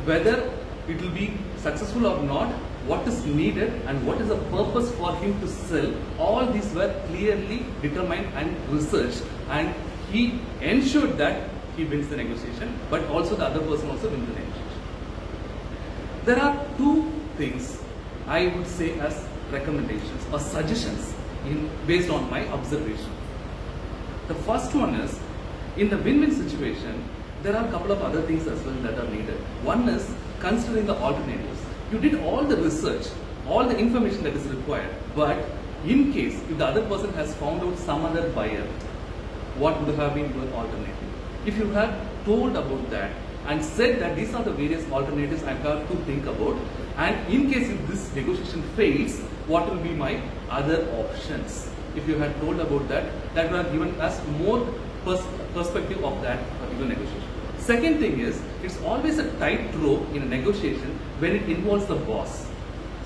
Whether it will be successful or not, what is needed and what is the purpose for him to sell, all these were clearly determined and researched, and he ensured that he wins the negotiation, but also the other person also wins the negotiation. There are two things I would say as recommendations or suggestions based on my observation. The first one is, in the win-win situation, there are a couple of other things as well that are needed. One is considering the alternatives. You did all the research, all the information that is required, but in case if the other person has found out some other buyer, what would have been your alternative? If you had told about that and said that these are the various alternatives I have to think about, and in case if this negotiation fails, what will be my other options? If you had told about that, that would have given us more perspective of that particular negotiation. Second thing is, it's always a tightrope in a negotiation when it involves the boss.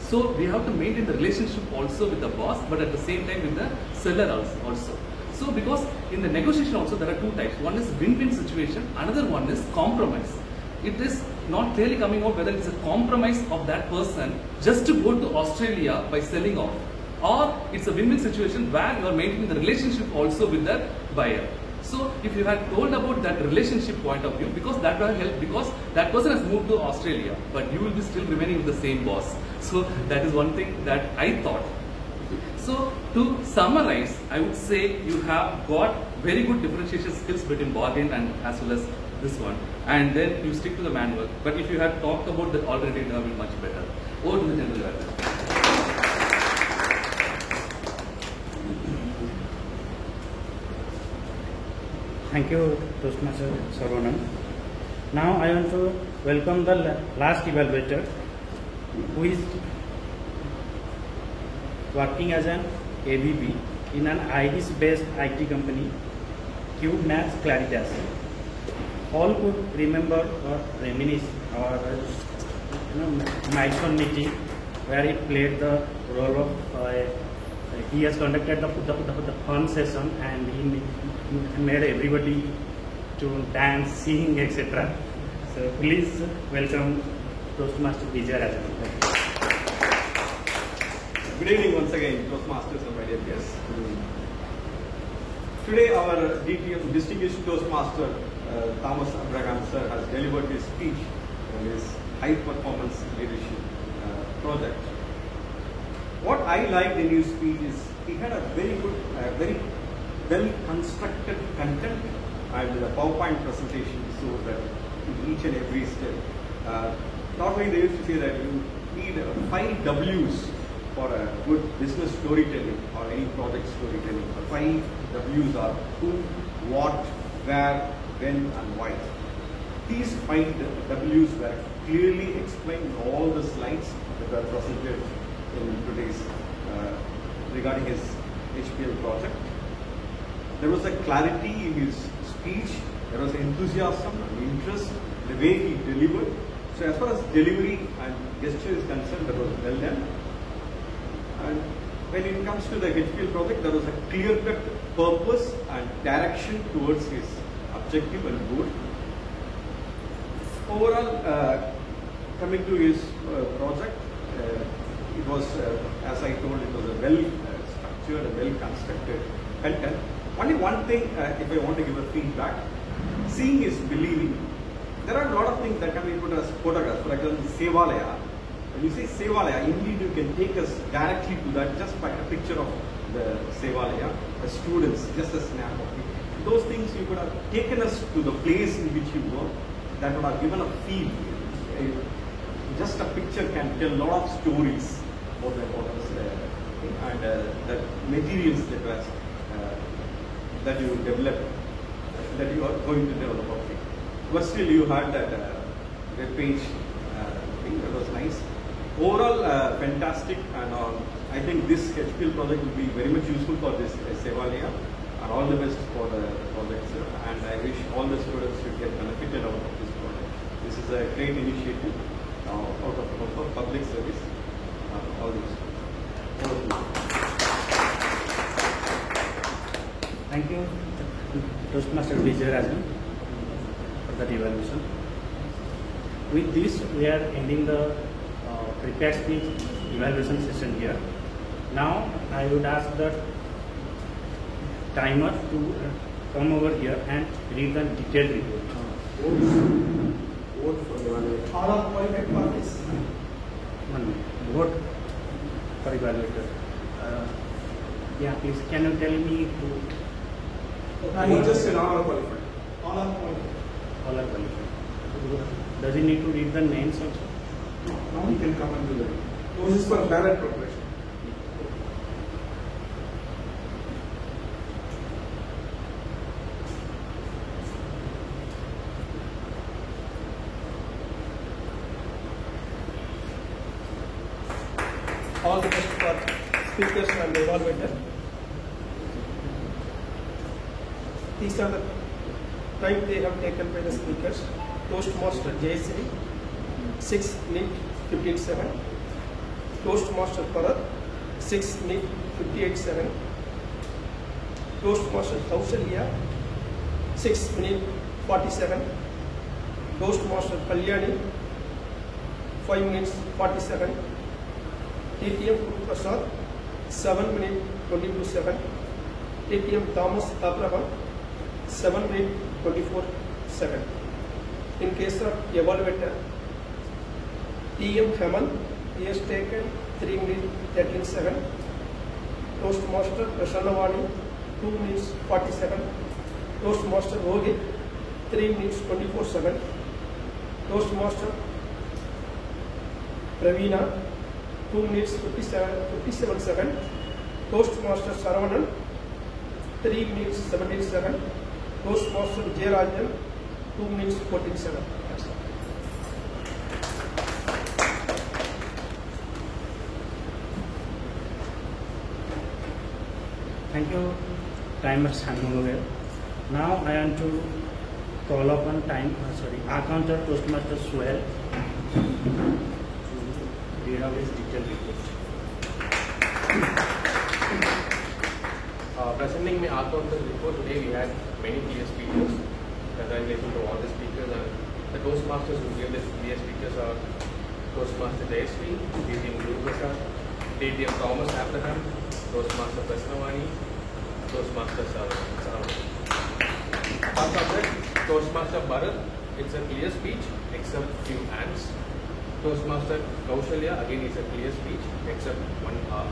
So we have to maintain the relationship also with the boss, but at the same time with the seller also. So because in the negotiation also there are two types. One is win-win situation, another one is compromise. It is not clearly coming out whether it's a compromise of that person just to go to Australia by selling off, or it's a win-win situation where you are maintaining the relationship also with the buyer. So if you had told about that relationship point of view, because that will help, because that person has moved to Australia, but you will be still remaining with the same boss. So that is one thing that I thought. So to summarize, I would say you have got very good differentiation skills between bargain and as well as this one, and then you stick to the manual. But if you had talked about the alternative, it would have been much better. Over to the general director. Thank you, Toastmaster Saravanan. Now I want to welcome the last evaluator, who is working as an AVP in an Irish-based IT company, CubeNats Claritas. All could remember or reminisce our milestone meeting where he played the role of he has conducted the fun session, and he made everybody to dance, sing, etc. So please welcome Toastmaster Vijay Rajan. Good evening once again, Toastmasters and my dear guests. Today our DTM Distinguished Toastmaster Thomas Abraham sir has delivered his speech on his high performance leadership project. What I liked in his speech is he had a very good, very well constructed content, and the PowerPoint presentation shows that in each and every step. Normally they used to say that you need 5 W's for a good business storytelling or any project storytelling. The 5 W's are who, what, where, when and why. These 5 W's were clearly explained in all the slides that were presented in today's regarding his HPL project. There was a clarity in his speech, there was enthusiasm and interest, the way he delivered. So as far as delivery and gesture is concerned, that was well done. And when it comes to the HPL project, there was a clear-cut purpose and direction towards his objective and goal. Overall, coming to his project, it was, as I told, it was a well-structured and well-constructed content. Only one thing, if I want to give a feedback, seeing is believing. There are a lot of things that can be put as photographs. For example, Sevalaya. When you say Sevalaya, indeed you can take us directly to that just by a picture of the Sevalaya, the students, just a snap of it. Those things you could have taken us to the place in which you work, that would have given a feel. Just a picture can tell a lot of stories about what was there, and the materials that was that you develop, that you are going to develop. Okay. but still you had that web page thing. That was nice. Overall, fantastic, and I think this HPL project will be very much useful for this Sevalia, and all the best for the project, sir. And I wish all the students should get benefited out of this project. This is a great initiative out of public service. All the best. Thank you, Toastmaster Vijayarajan, for that evaluation. With this, we are ending the prepared speech evaluation session here. Now, I would ask the timer to come over here and read the detailed report. Vote for evaluation. All are qualified for this. One minute. Vote for evaluator. Yeah, please. Can you tell me to? He just said all are qualified. All are qualified. All are qualified. Does he need to read the names also? Now he can come and do that. This is for ballot preparation. All the best for speakers and evaluators. These are the time they have taken by the speakers. Toastmaster Jayasri, 6 minutes 15:7. Toastmaster Bharat, 6 minutes 58:7. Toastmaster Kausalya, 6 minutes 47. Toastmaster Kalyani, 5 minutes 47. TTM Guru Prasad, 7 minutes 22:7. TTM Thomas Abraham, 7 minutes 24:7. In case of evaluator, TM Haman, he has taken 3 minutes 13:7. Toastmaster Prasannavani, 2 minutes 47. Toastmaster Rohit, 3 minutes 24:7. Toastmaster Praveena, 2 minutes 57:7. Toastmaster Saravanan, 3 minutes 17:7. Toastmaster Jayarajan, 2 minutes 14:7. Thank you, timers handing over. Now I want to call upon accountant Toastmaster Suhail to read out his detailed report. Presenting my accountant report today, we had many clear speakers. Congratulations to all the speakers, and the Toastmasters who gave the clear speakers are Toastmaster Jayasri, TTM Guru Prasad, TTM Thomas Abraham, Toastmaster Prasannavani, Toastmaster Saravanan. Apart from that, Toastmaster Bharat, it's a clear speech except few hands. Toastmaster Kausalya, again it's a clear speech except 1 hour.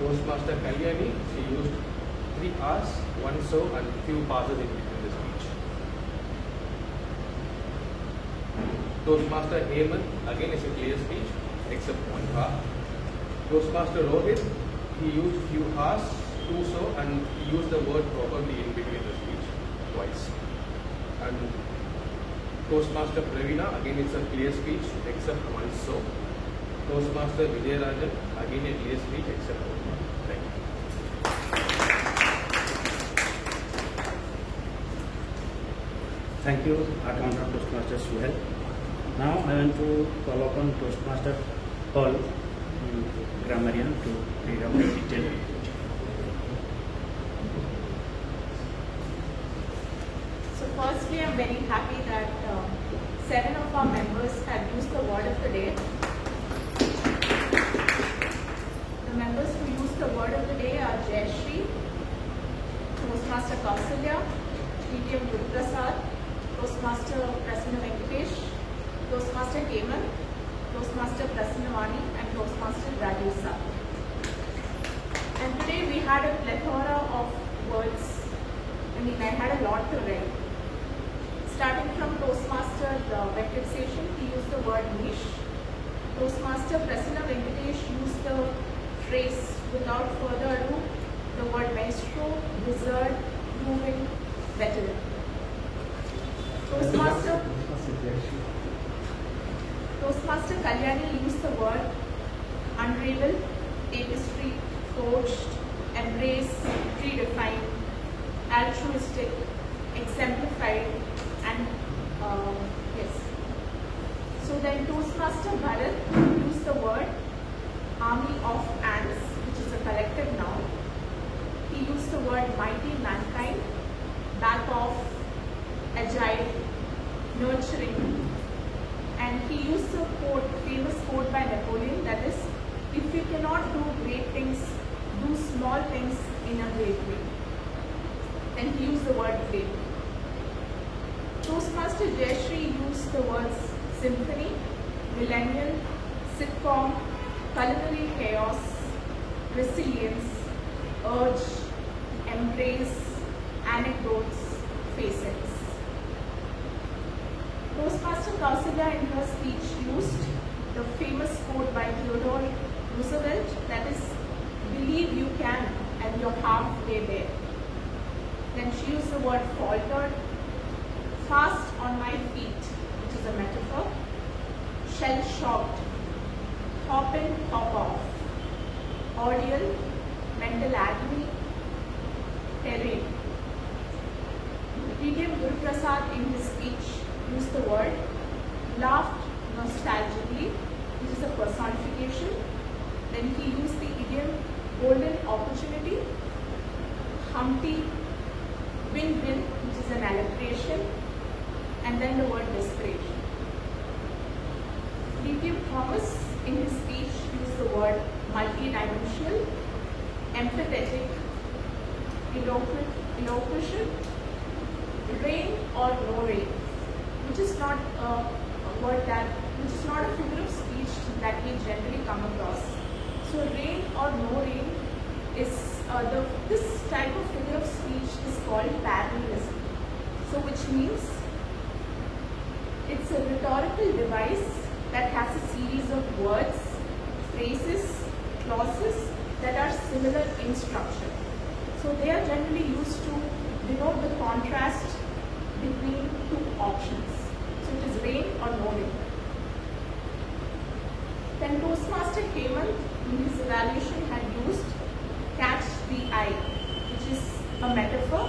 Toastmaster Kalyani, she used 3 hours, 1 so and few pauses in between the speech. Toastmaster Hemant, again is a clear speech except 1 hour. Toastmaster Rohit, he used few hours, 2 so, and he used the word properly in between the speech twice. And Toastmaster Praveena, again it's a clear speech except 1 so. Toastmaster Vijayarajan, again a clear speech except 1. Thank you. Thank you, accountant Toastmaster Suhail. Now I want to call upon Toastmaster Paul Grammarian to read out the detailed report. So firstly, I'm very happy that 7 of our members have used the word of the day. The members who used the word of the day are Jayasri, Toastmaster Kausalya, TTM Guru Prasad, Toastmaster Prasanna Venkatesh, Toastmaster Hemant, Toastmaster Prasannavani, and Toastmaster Rajesh Saab. And today we had a plethora of words. I had a lot to write. Starting from Toastmaster Venkat Seshan, he used the word niche. Toastmaster Prasanna Venkatesh used the phrase, without further ado, the word maestro, wizard, moving, veteran. Toastmaster Kalyani used the word unravel, tapestry, forged, embrace, predefined, altruistic, exemplified, and yes. So then Toastmaster Bharat used the word army of ants, which is a collective noun. He used the word mighty mankind, back off, agile, nurturing, and he used a quote, famous quote by Napoleon, that is, if you cannot do great things, do small things in a great way. Then he used the word great. Toastmaster Jayashree used the words symphony, millennial, sitcom, culinary chaos, resilience, urge, embrace, anecdotes, facets. Toastmaster Kausalya in her speech used the famous quote by Theodore Roosevelt, that is, believe you can and you're halfway there. Then she used the word faltered, fast on my feet, which is a metaphor, shell-shocked, hop in, hop off, ordeal, mental agony, terrain. P.T.M. Guruprasad in his speech used the word laughed nostalgically, which is a personification. Then he used the idiom golden opportunity, Humpty, win-win, which is an alliteration, and then the word desperation. D.T.M. Thomas in his speech used the word multidimensional, empathetic, eloquent, rain or no rain, which is not a word that, which is not a figure of speech that we generally come across. So rain or no rain is this type of figure of speech is called parallelism. So which means it's a rhetorical device that has a series of words, phrases, clauses that are similar in structure. So they are generally used to denote the contrast between two options. So it is rain or no rain. Then Toastmaster Hemant in his evaluation had used catch the eye, which is a metaphor.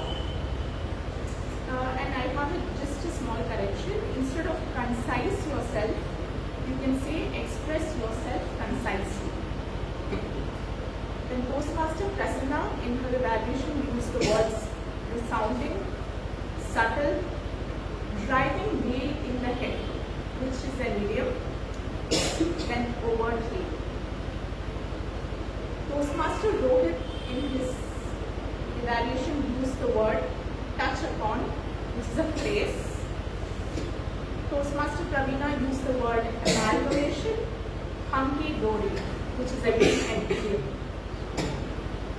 And I have just a small correction. Instead of concise yourself, you can say express yourself concisely. Then Toastmaster Prasanna in her evaluation used the words resounding, subtle, driving nail in the head, which is an idiom, then overtly. Toastmaster Rohit in his evaluation used the word touch upon, which is a phrase. Toastmaster Praveena used the word amalgamation, hunky-dory, which is again an idiom.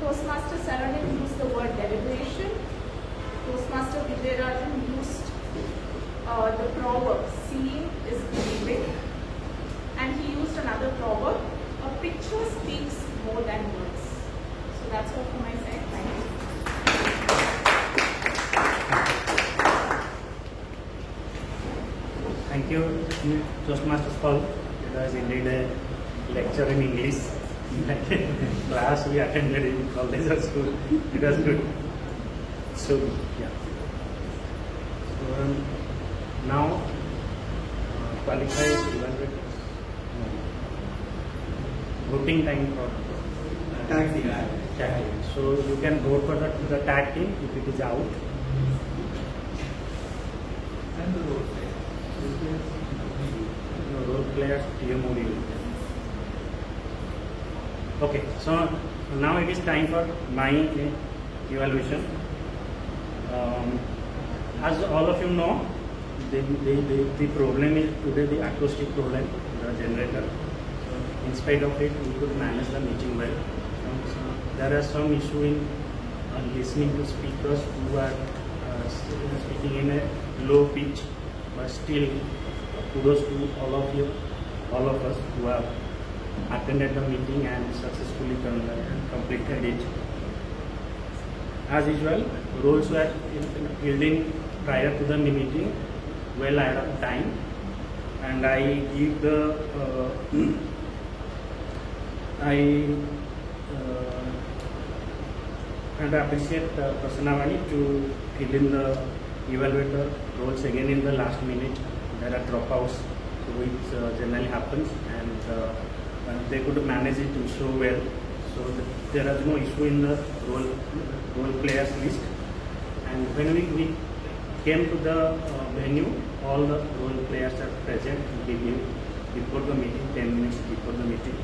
Toastmaster Saranin used the word deliberation. Toastmaster Vijayarajan used the proverb, seeing is believing. And he used another proverb, a picture speaks more than words. So that's all from my side. Thank you. Thank you, Toastmasters Paul. It was indeed a lecture in English. Class we attended in college or school. It was good. So, yeah. So, now, qualified evaluators. Voting time for tag team. So, you can vote for the tag team if it is out. And the role players. No, role players, TMOD. Okay, so now it is time for my evaluation. As all of you know, the problem is today the acoustic problem, the generator. So in spite of it, we could manage the meeting well. So there are some issue in listening to speakers who are speaking in a low pitch, but still kudos to all of you, all of us who have attended the meeting and successfully completed it. As usual, roles were filled in prior to the meeting, well ahead of time, and I give the and I appreciate Prasanna Vani to fill in the evaluator roles again in the last minute. There are dropouts which generally happens, and they could manage it so well. So there is no issue in the role players list. And when we came to the venue, all the role players are present before the meeting, 10 minutes before the meeting.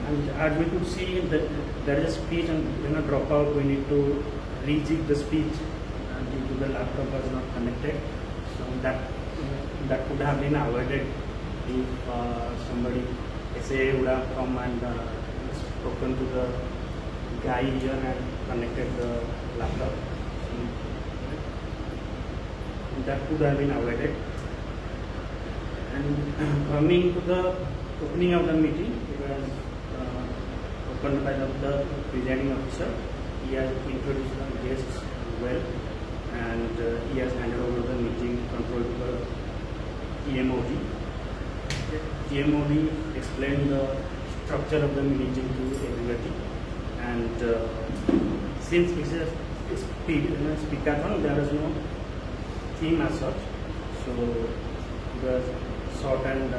And as we could see, there is a speech, and when a dropout, we need to rejig the speech due to the laptop was not connected. So that could have been avoided if somebody, SAA would have come and spoken to the guy here and connected the laptop. That could have been avoided. And coming to the opening of the meeting, it was opened by the presiding officer. He has introduced the guests well, and he has handed over the meeting control to the EMOD. EMOD explained the structure of the meeting to everybody, and since it's a speakathon, there is no theme as such, so it was short and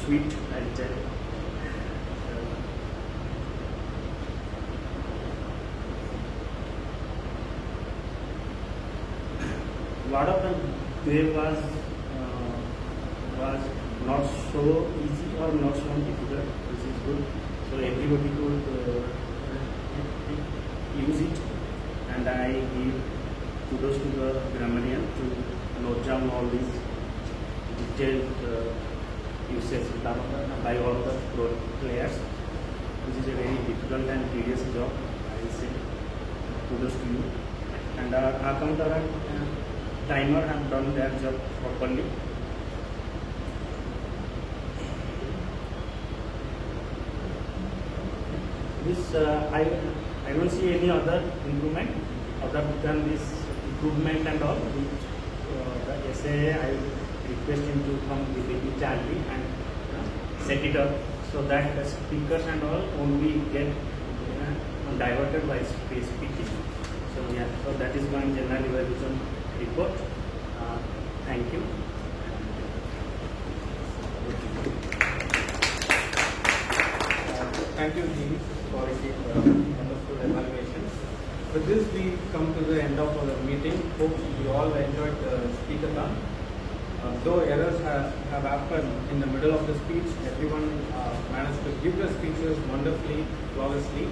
sweet, I'd say. What of the day was not so easy or not so difficult, which is good. So everybody could use it, and I give kudos to the grammarian to note down all these detailed uses by all the role players. This is a very difficult and tedious job, I will say. Kudos to you. And our counter and timer have done their job properly. This I don't see any other improvement other than this improvement and all. Which the SAA, I request him to come with a Charlie and set it up so that the speakers and all only get diverted by speaking. So yeah, so that is my general evaluation report. Thank you. Thank you, Dean, for your wonderful evaluation. With this, we come to the end of our meeting. Hope you all enjoyed the speakathon. Though errors have happened in the middle of the speech, everyone managed to give the speeches wonderfully, flawlessly.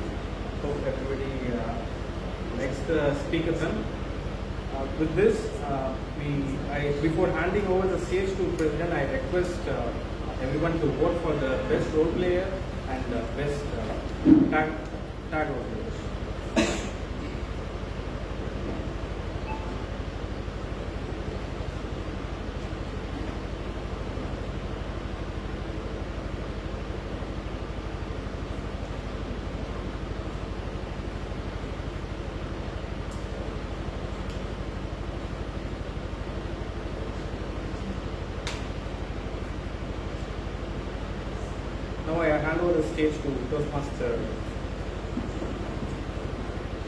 Hope everybody likes the speakathon. With this, before handing over the stage to President, I request everyone to vote for the best role player and best tag role players. Now I hand over the stage to Toastmaster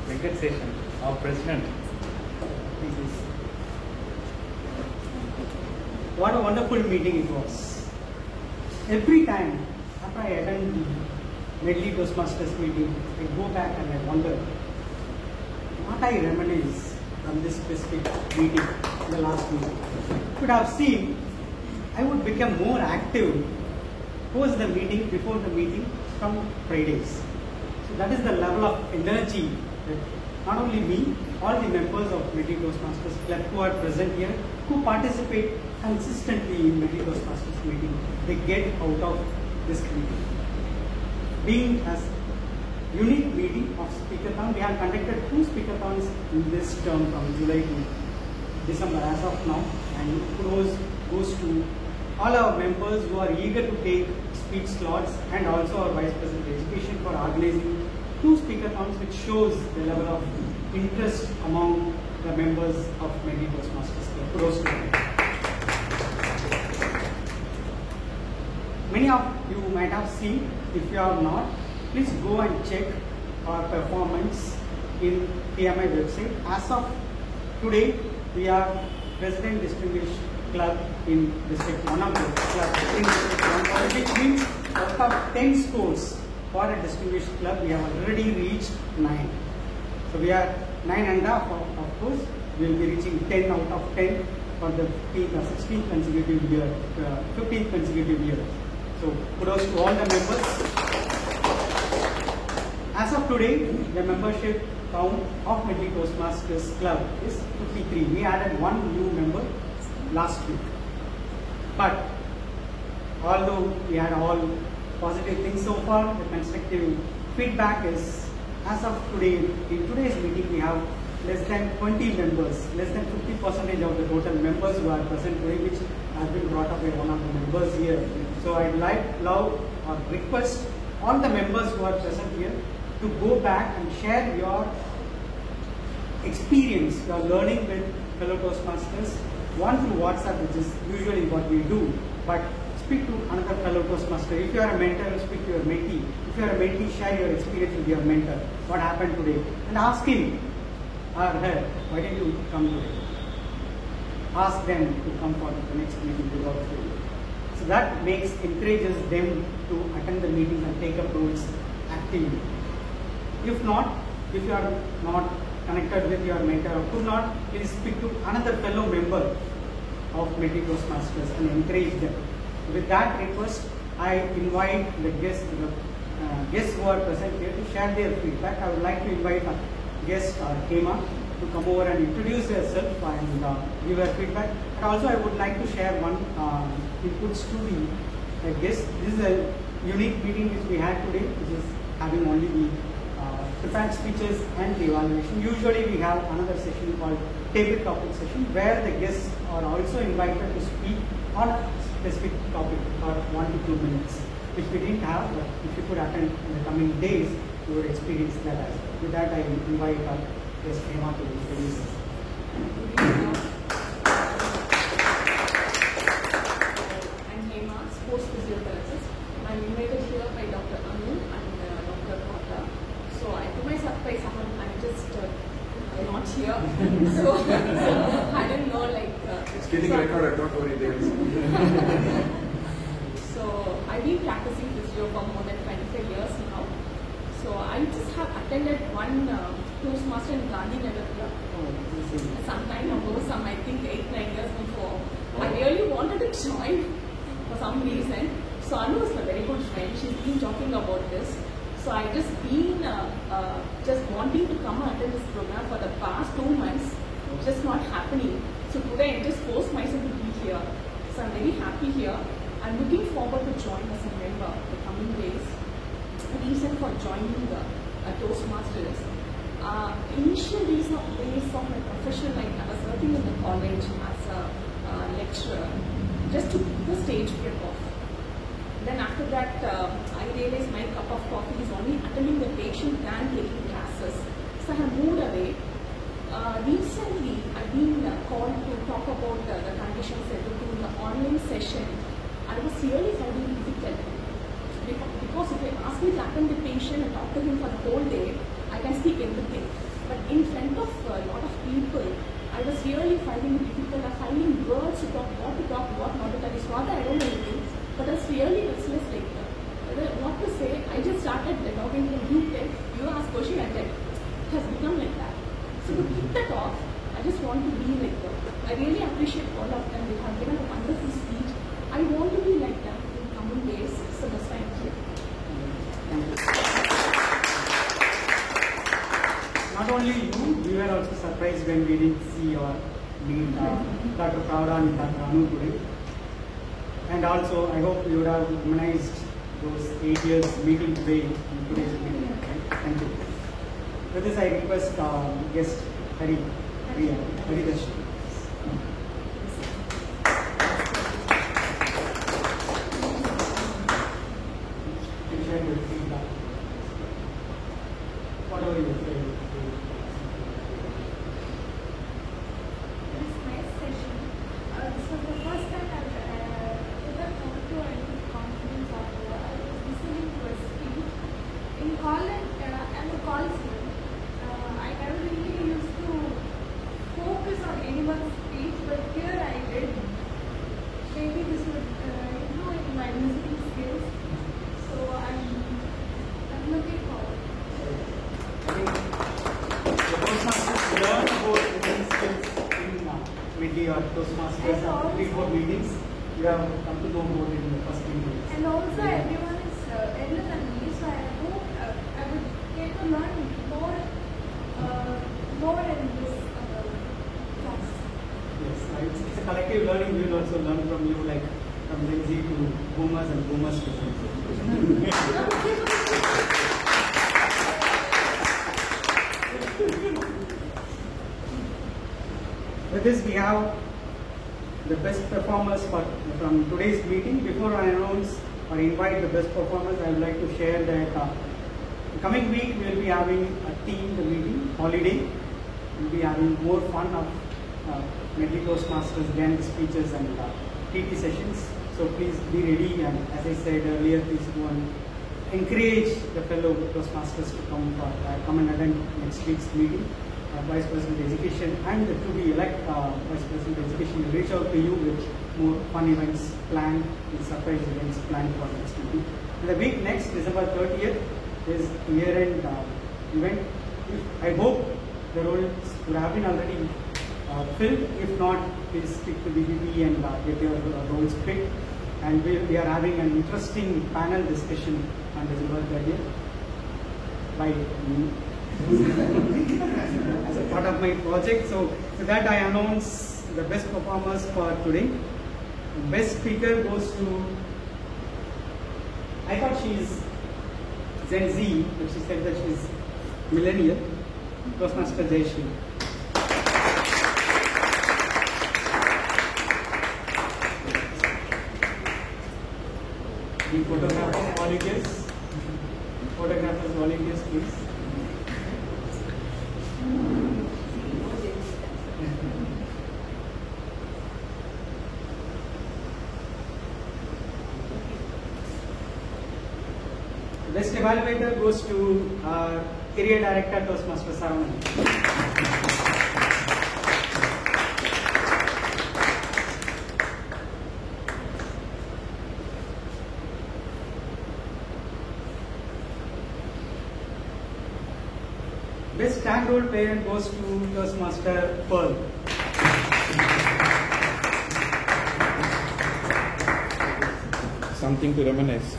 Venkat Seshan, our president. What a wonderful meeting it was. Every time after I attend the Medley Toastmasters meeting, I go back and I wonder what I reminisce from this specific meeting, the last meeting. You could have seen I would become more active post the meeting, before the meeting, from Fridays. So that is the level of energy that not only me, all the members of Medley Toastmasters Club who are present here, who participate consistently in Medley Toastmasters meeting, they get out of this meeting. Being as unique meeting of speakathon, we have conducted 2 speakathons in this term from July to December as of now, and kudos goes to all our members who are eager to take speech slots, and also our Vice President Education for organizing 2 speakathons, which shows the level of interest among the members of Menti Toastmasters Club. Kudos to them. Many of you might have seen. If you are not, please go and check our performance in PMI website. As of today, we are President Distinguished Club in District 1 of the club, which means out of 10 scores for a distinguished club, we have already reached 9. So we are 9.5, of course. We will be reaching 10 out of 10 for the 15th or 16th consecutive year, 15th consecutive year. So kudos to all the members. As of today, the membership count of Menti Toastmasters Club is 53. We added one new member last week. But although we had all positive things so far, the constructive feedback is, as of today, in today's meeting, we have less than 20 members, less than 50% of the total members who are present today, which has been brought up by one of the members here. So I'd love or request all the members who are present here to go back and share your experience, your learning with fellow Toastmasters, one through WhatsApp, which is usually what we do, but speak to another fellow Toastmaster. If you are a mentor, speak to your mentee. If you are a mentee, share your experience with your mentor. What happened today? And ask him or her, why did you come today? Ask them to come for the next meeting without fail. So that encourages them to attend the meetings and take up roles actively. If not, if you are not connected with your mentor or could not, please speak to another fellow member of Menti Toastmasters and encourage them. With that request, I invite the guests who are present here to share their feedback. I would like to invite our guest, Hema, to come over and introduce herself and give her feedback. And also, I would like to share one inputs to the guest. This is a unique meeting which we had today, which is having only the prepared speeches and the evaluation. Usually, we have another session called table topic session, where the guests are also invited to speak on a specific topic for 1 to 2 minutes, which we didn't have. But if you could attend in the coming days, you would experience that as well. With that, I invite our guest Hema to introduce us. I'm Hema, sports physiotherapist. I'm invited here by Dr. Anu and Dr. Kota. So to my surprise, I'm just not here. so I don't know, like. It's getting recorded, don't worry, there is. So I've been practicing physio for more than 25 years now. So I just have attended one Toastmaster in Gandhinagar Club. Some time ago, I think 8-9 years before. I really wanted to join for some reason. So Anu is a very good friend. She's been talking about this. So I just been just wanting to come and attend this program for the past 2 months. Just not happening. So today I just forced myself to be here. So I'm very happy here. I'm looking forward to join as a member in the coming days. The reason for joining the Toastmasters. Initial days of my professional life, I was working in the college as a lecturer, just to keep the stage fear off. Then after that, I realized my cup of coffee is only attending the patient and taking classes. So I have moved away. Recently, I've been called to talk about the conditions related to the online session. I was really finding it difficult. Because if I ask me to attend the patient and talk to him for the whole day, I can speak everything. But in front of a lot of people, I was really finding it difficult. I'm finding words to talk, what not to talk. It's not that I don't know anything, but it's really restless like that. What to say, I just started talking to you, you ask question and then it has become like that. So to keep that off, I just want to be like that. I really appreciate all of them. They have given a wonderful speech. I want to be like that in coming days. So that's why I'm here. Not only you, we were also surprised when we didn't see or meet Dr. Pravda and Dr. Anu today. And also, I hope you would have recognized those 8 years meeting today in today's meeting. Okay? Thank you. With this, I request guest Haridash. Share your feedback. Whatever you feel. Toastmasters and 3-4 meetings. You have come to know about it in the first meeting. And also everyone is elder than me, so I hope I would get to learn more in this class. Yes, it's a collective learning. We will also learn from you, like from Gen Z to boomers and boomers to Gen Z. With this, we have the best performers from today's meeting. Before I announce or invite the best performers, I would like to share that the coming week we will be having a team meeting, holiday. We will be having more fun of Medley Toastmasters, grand speeches and TT sessions. So please be ready, and as I said earlier, please go and encourage the fellow Toastmasters to come and attend next week's meeting. Vice President Education and to be elect Vice President Education will reach out to you with more fun events planned, with surprise events planned for next meeting. And the week next, December 30th, is year-end event. I hope the roles would have been already filled. If not, please speak to BBP and get your roles picked. And we are having an interesting panel discussion on December 30th by me. As a part of my project. So with that, I announce the best performers for today. The best speaker goes to, I thought she is Gen Z, but she said that she is millennial, Toastmaster Jayashree. The photographers, volunteers. Photographers, volunteers, please. Best evaluator goes to Area Director Toastmaster Saravanan. Best stand role player goes to Toastmaster Pearl. Something to reminisce.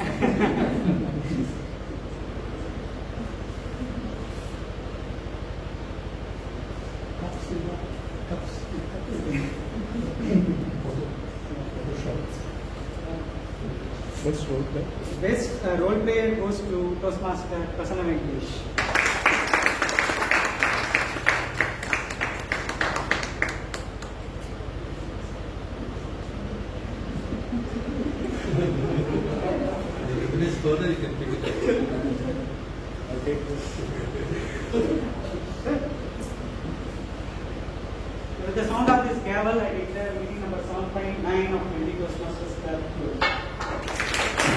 Best role player. Best role player goes to Toastmaster Prasanna Venkatesh. Further, you can pick it up. I'll take this. With the sound of this gavel, I declare meeting number 759 of Medley Toastmasters Club.